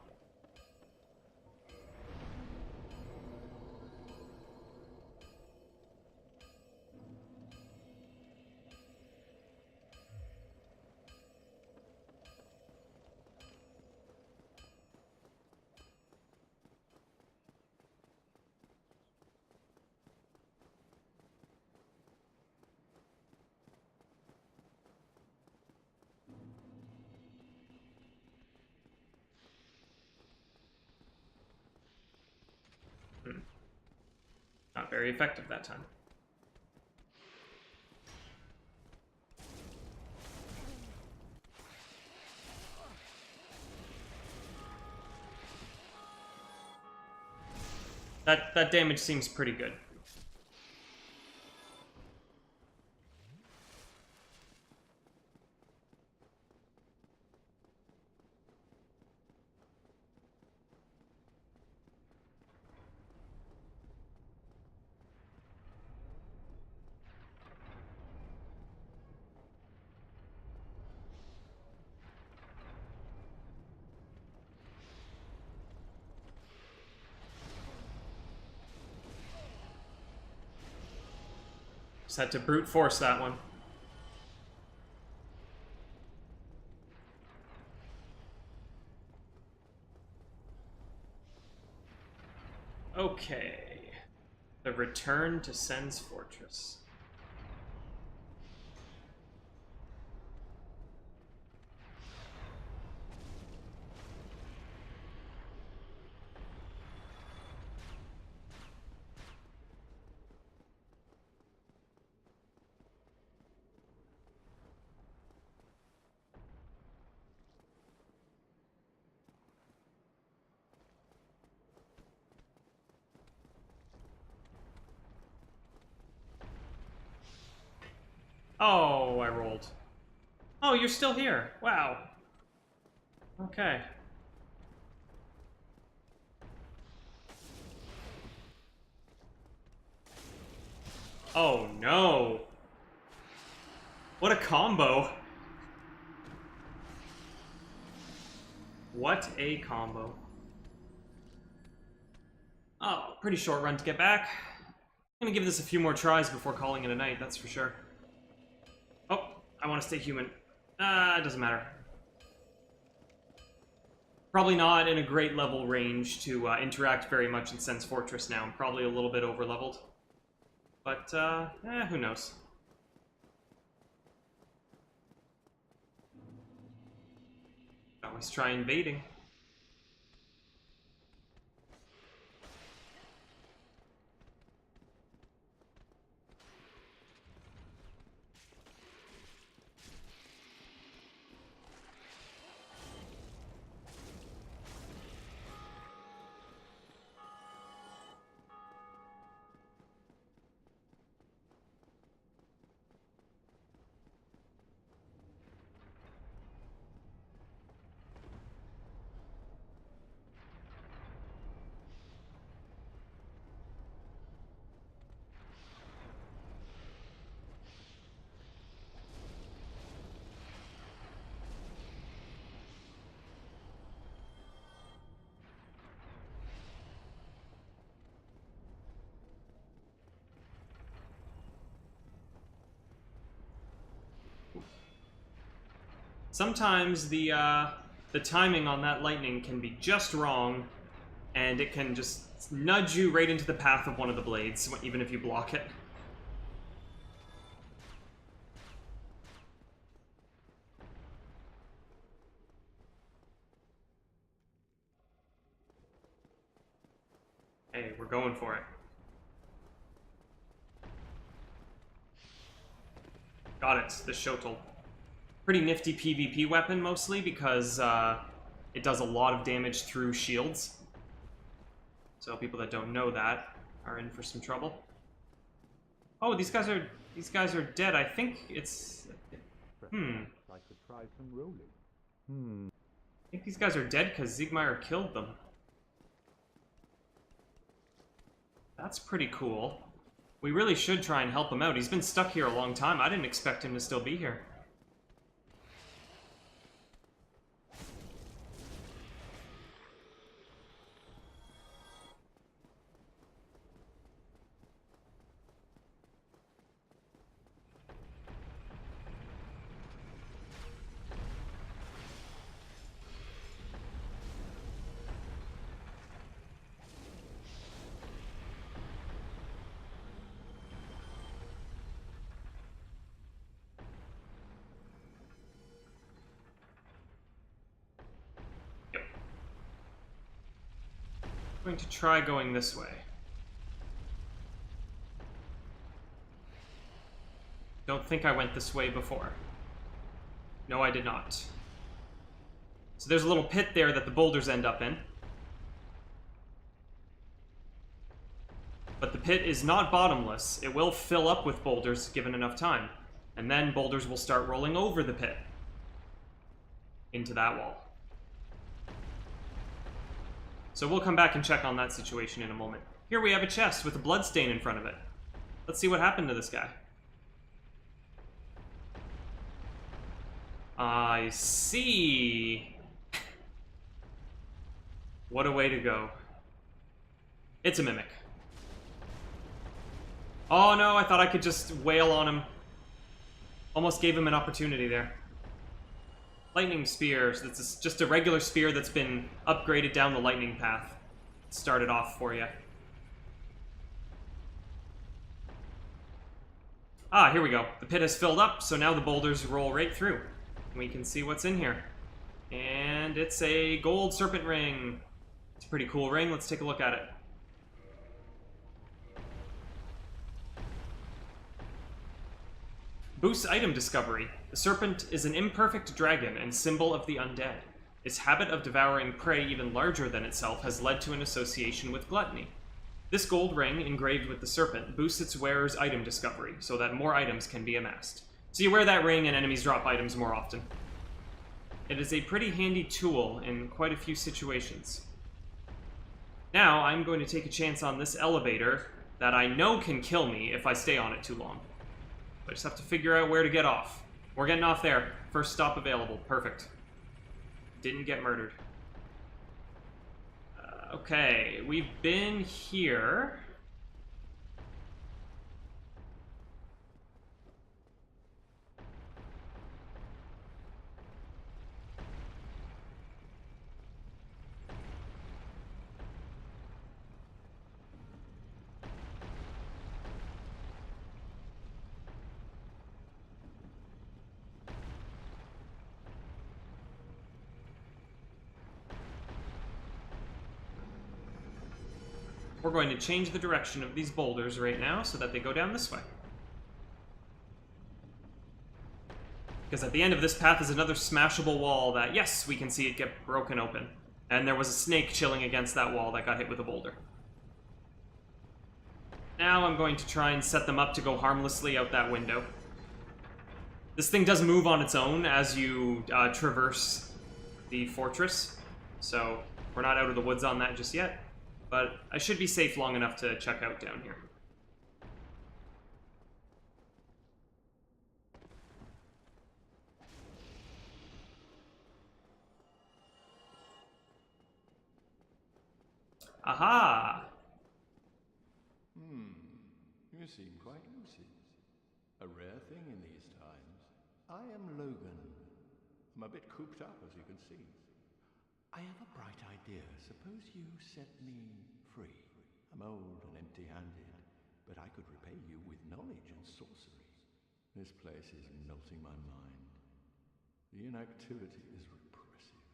Speaker 1: Not very effective that time. That damage seems pretty good. Just had to brute force that one. Okay. The return to Sen's Fortress. Oh, I rolled. Oh, you're still here. Wow. Okay. Oh, no. What a combo. What a combo. Oh, pretty short run to get back. I'm gonna give this a few more tries before calling it a night, that's for sure. Oh, I want to stay human. It doesn't matter. Probably not in a great level range to interact very much in Sen's Fortress now. I'm probably a little bit over-leveled. But, who knows. Always try invading. Sometimes the timing on that lightning can be just wrong, and it can just nudge you right into the path of one of the blades, even if you block it. Hey, we're going for it. Got it, the Shotel. Pretty nifty PvP weapon, mostly, because it does a lot of damage through shields. So people that don't know that are in for some trouble. Oh, these guys are dead. I think it's...
Speaker 4: I could try some rolling.
Speaker 1: I think these guys are dead because Siegmeyer killed them. That's pretty cool. We really should try and help him out. He's been stuck here a long time. I didn't expect him to still be here. I'm going to try going this way. Don't think I went this way before. No, I did not. So there's a little pit there that the boulders end up in. But the pit is not bottomless. It will fill up with boulders given enough time. And then boulders will start rolling over the pit into that wall. So we'll come back and check on that situation in a moment. Here we have a chest with a bloodstain in front of it. Let's see what happened to this guy. I see. What a way to go. It's a mimic. Oh no, I thought I could just wail on him. Almost gave him an opportunity there. Lightning spear. So it's just a regular spear that's been upgraded down the lightning path. Started off for you. Ah, here we go. The pit has filled up, so now the boulders roll right through. We can see what's in here. And it's a gold serpent ring. It's a pretty cool ring. Let's take a look at it. Boosts item discovery. The serpent is an imperfect dragon and symbol of the undead. Its habit of devouring prey even larger than itself has led to an association with gluttony. This gold ring, engraved with the serpent, boosts its wearer's item discovery, so that more items can be amassed. So you wear that ring and enemies drop items more often. It is a pretty handy tool in quite a few situations. Now, I'm going to take a chance on this elevator that I know can kill me if I stay on it too long. I just have to figure out where to get off. We're getting off there. First stop available. Perfect. Didn't get murdered. Okay, we've been here. We're going to change the direction of these boulders right now so that they go down this way. Because at the end of this path is another smashable wall that, yes, we can see it get broken open. And there was a snake chilling against that wall that got hit with a boulder. Now I'm going to try and set them up to go harmlessly out that window. This thing does move on its own as you traverse the fortress, so we're not out of the woods on that just yet. But I should be safe long enough to check out down here. Aha!
Speaker 5: You seem quite lucid. A rare thing in these times. I am Logan. I'm a bit cooped up, as you can see. I have a bright idea. Suppose you set me free. I'm old and empty-handed, but I could repay you with knowledge and sorcery. This place is melting my mind. The inactivity is repressive.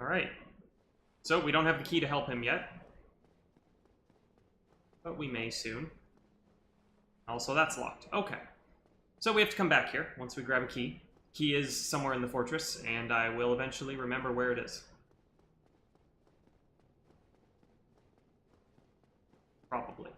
Speaker 1: Alright. So, we don't have the key to help him yet. But we may soon. Also, that's locked. Okay. So we have to come back here once we grab a key. Key is somewhere in the fortress, and I will eventually remember where it is. Probably.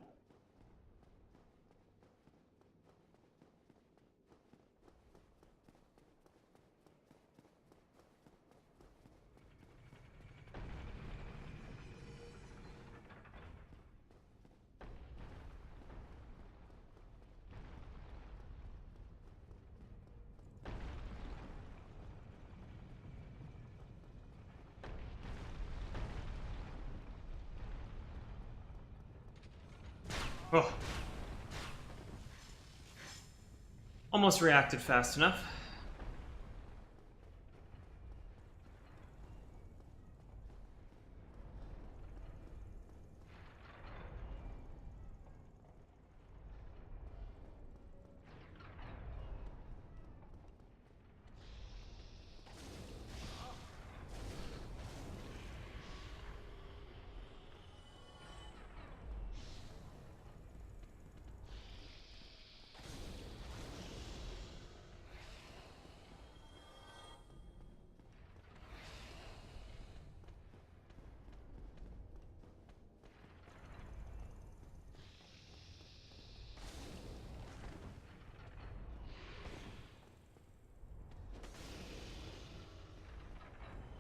Speaker 1: Oh. Almost reacted fast enough.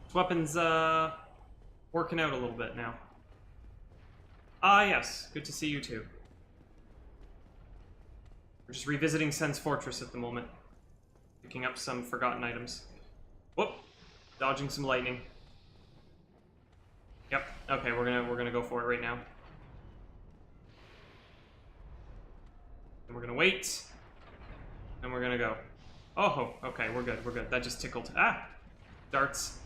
Speaker 1: This weapon's, working out a little bit now. Ah, yes. Good to see you too. We're just revisiting Sen's Fortress at the moment. Picking up some forgotten items. Whoop! Dodging some lightning. Yep. Okay, we're gonna go for it right now. And we're gonna wait. And we're gonna go. Oh, okay, we're good, we're good. That just tickled. Ah! Darts.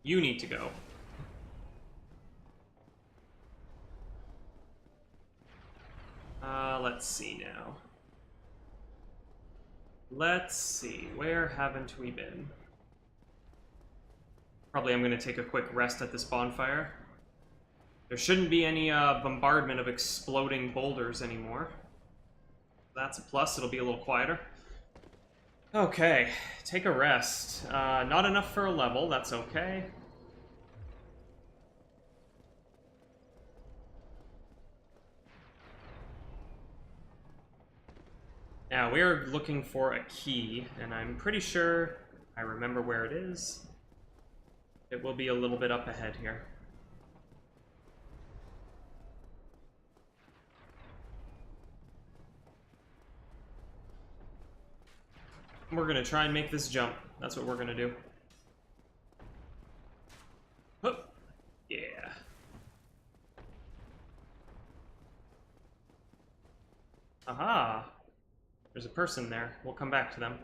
Speaker 1: You need to go. Let's see now. Let's see, where haven't we been? Probably I'm gonna take a quick rest at this bonfire. There shouldn't be any bombardment of exploding boulders anymore. That's a plus, it'll be a little quieter. Okay, take a rest. Not enough for a level, that's okay. Now, we're looking for a key, and I'm pretty sure I remember where it is. It will be a little bit up ahead here. We're gonna try and make this jump. That's what we're gonna do. Hup. Yeah. Aha! There's a person there. We'll come back to them.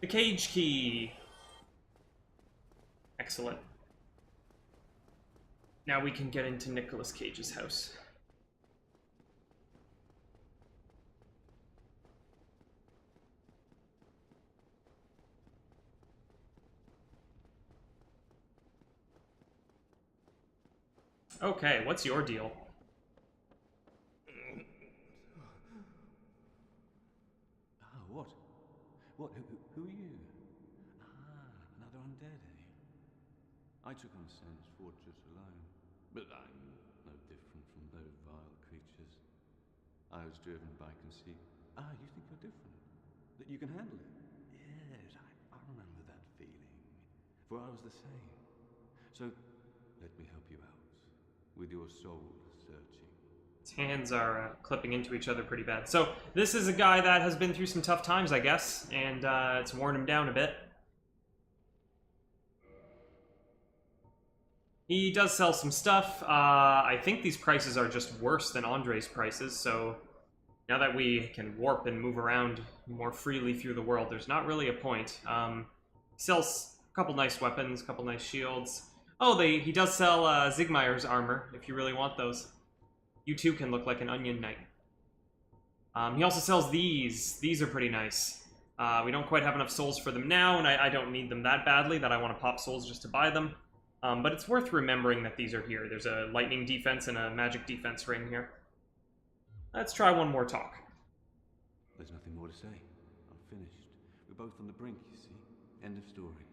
Speaker 1: The cage key! Excellent. Now we can get into Nicolas Cage's house. Okay, what's your deal?
Speaker 3: Ah, what? What? Who are you? Ah, another undead, eh? I took on Sen's Fortress alone, but I'm no different from those vile creatures. I was driven by conceit. Ah, you think you're different? That you can handle it? Yes, I remember that feeling. For I was the same. So, let me help you out with your soul searching.
Speaker 1: His hands are clipping into each other pretty bad. So, this is a guy that has been through some tough times, I guess, and it's worn him down a bit. He does sell some stuff. I think these prices are just worse than Andre's prices, so now that we can warp and move around more freely through the world, there's not really a point. He sells a couple nice weapons, a couple nice shields. Oh, he does sell Zigmeyer's armor, if you really want those. You too can look like an onion knight. He also sells these. These are pretty nice. We don't quite have enough souls for them now, and I don't need them that badly that I want to pop souls just to buy them. But it's worth remembering that these are here. There's a lightning defense and a magic defense ring here. Let's try one more talk.
Speaker 3: There's nothing more to say. I'm finished. We're both on the brink, you see. End of story.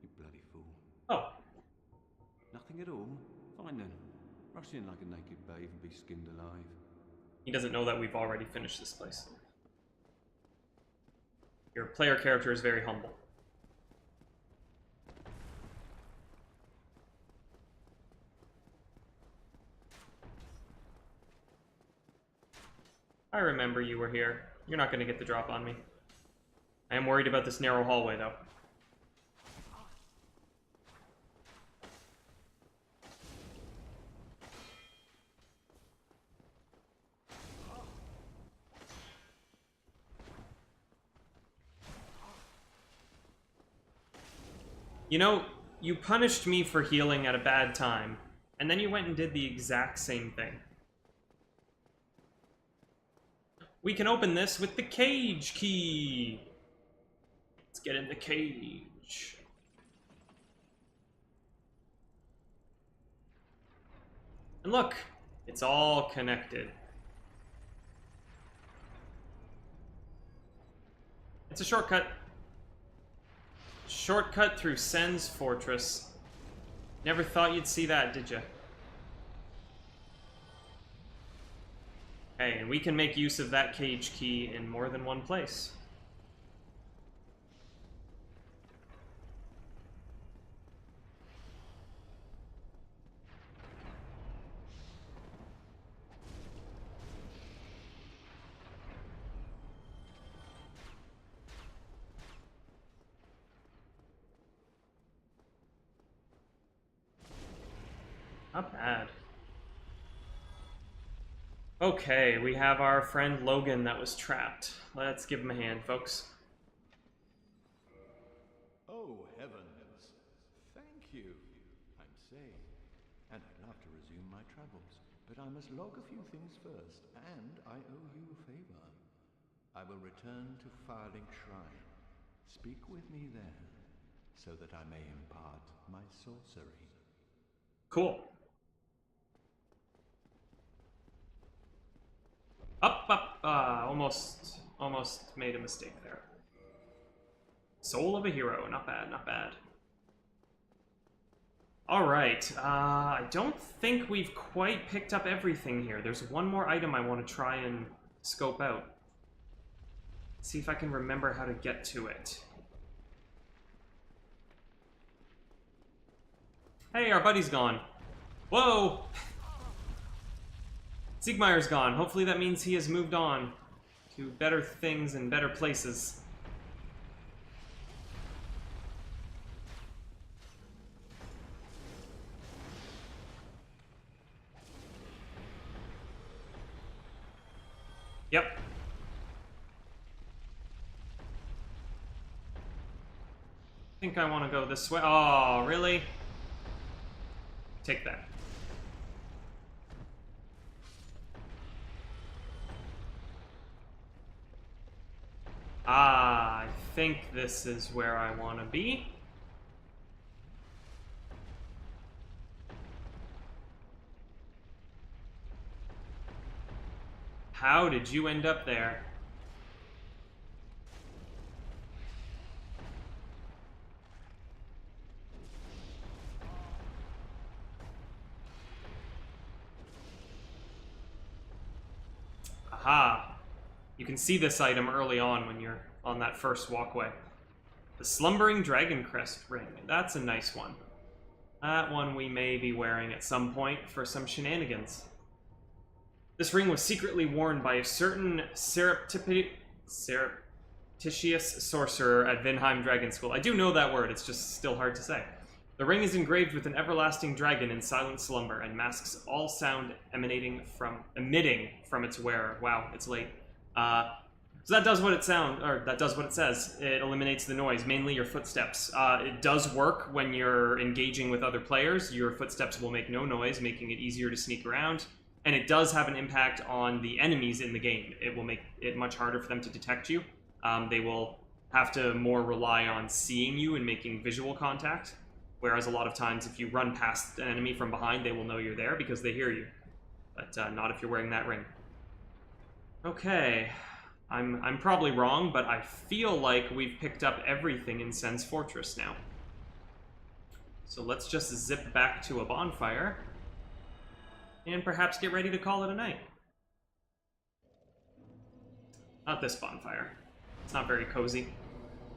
Speaker 3: You bloody fool.
Speaker 1: Oh.
Speaker 3: Nothing at all? Fine then. Rush in like a naked babe and be skinned alive.
Speaker 1: He doesn't know that we've already finished this place. Your player character is very humble. I remember you were here. You're not going to get the drop on me. I am worried about this narrow hallway, though. You know, you punished me for healing at a bad time, and then you went and did the exact same thing. We can open this with the cage key. Let's get in the cage. And look, it's all connected. It's a shortcut. Shortcut through Sen's fortress. Never thought you'd see that, did ya? Hey, and we can make use of that cage key in more than one place. Not bad. Okay, we have our friend Logan that was trapped. Let's give him a hand, folks.
Speaker 5: Oh, heavens. Thank you. I'm safe, and I'd love to resume my travels. But I must log a few things first, and I owe you a favor. I will return to Firelink Shrine. Speak with me there, so that I may impart my sorcery.
Speaker 1: Cool. Up. Almost made a mistake there. Soul of a hero. Not bad, not bad. Alright, I don't think we've quite picked up everything here. There's one more item I want to try and scope out. See if I can remember how to get to it. Hey, our buddy's gone. Whoa! Zigmeyer's gone. Hopefully that means he has moved on to better things and better places. Yep. I think I want to go this way. Oh, really? Take that. Ah, I think this is where I want to be. How did you end up there? Aha! You can see this item early on when you're on that first walkway. The Slumbering Dragon Crest Ring. That's a nice one. That one we may be wearing at some point for some shenanigans. This ring was secretly worn by a certain surreptitious sorcerer at Vinheim Dragon School. I do know that word, it's just still hard to say. The ring is engraved with an everlasting dragon in silent slumber and masks all sound emitting from its wearer. Wow, it's late. So that does what it says. It eliminates the noise, mainly your footsteps. It does work when you're engaging with other players. Your footsteps will make no noise, making it easier to sneak around. And it does have an impact on the enemies in the game. It will make it much harder for them to detect you. They will have to more rely on seeing you and making visual contact. Whereas a lot of times, if you run past an enemy from behind, they will know you're there because they hear you. But not if you're wearing that ring. Okay. I'm probably wrong, but I feel like we've picked up everything in Sen's Fortress now. So let's just zip back to a bonfire. And perhaps get ready to call it a night. Not this bonfire. It's not very cozy.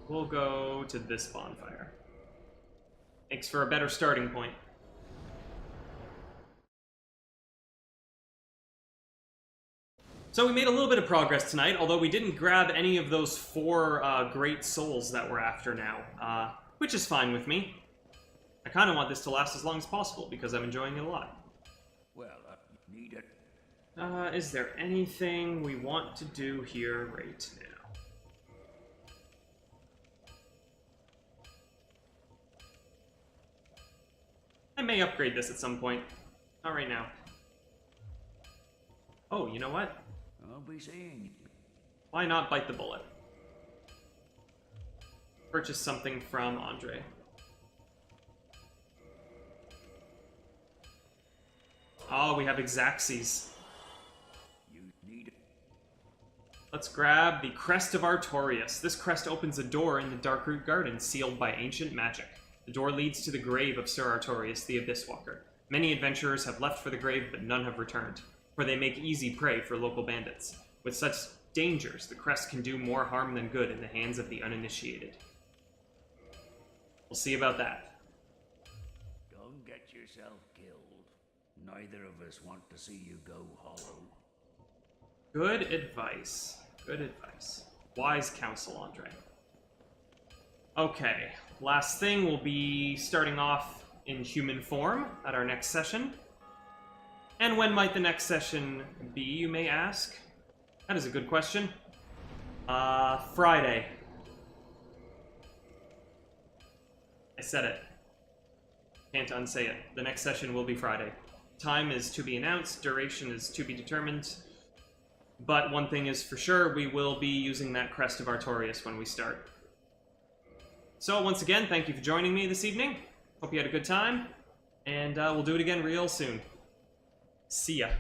Speaker 1: We'll go to this bonfire. Makes for a better starting point. So we made a little bit of progress tonight, although we didn't grab any of those 4 great souls that we're after now, which is fine with me. I kind of want this to last as long as possible, because I'm enjoying it a lot.
Speaker 5: Well, need it.
Speaker 1: Is there anything we want to do here right now? I may upgrade this at some point. Not right now. Oh, you know what?
Speaker 5: I'll be seeing.
Speaker 1: Why not bite the bullet? Purchase something from Andre. Oh, we have Exaxes.
Speaker 5: You need it.
Speaker 1: Let's grab the Crest of Artorias. This crest opens a door in the Darkroot Garden, sealed by ancient magic. The door leads to the grave of Sir Artorias, the Abysswalker. Many adventurers have left for the grave, but none have returned, for they make easy prey for local bandits. With such dangers, the crest can do more harm than good in the hands of the uninitiated. We'll see about that.
Speaker 5: Don't get yourself killed. Neither of us want to see you go hollow.
Speaker 1: Good advice. Good advice. Wise counsel, Andre. Okay, last thing, we'll be starting off in human form at our next session. And when might the next session be, you may ask? That is a good question. Friday. I said it. Can't unsay it. The next session will be Friday. Time is to be announced, duration is to be determined. But one thing is for sure, we will be using that Crest of Artorias when we start. So once again, thank you for joining me this evening. Hope you had a good time. And we'll do it again real soon. See ya.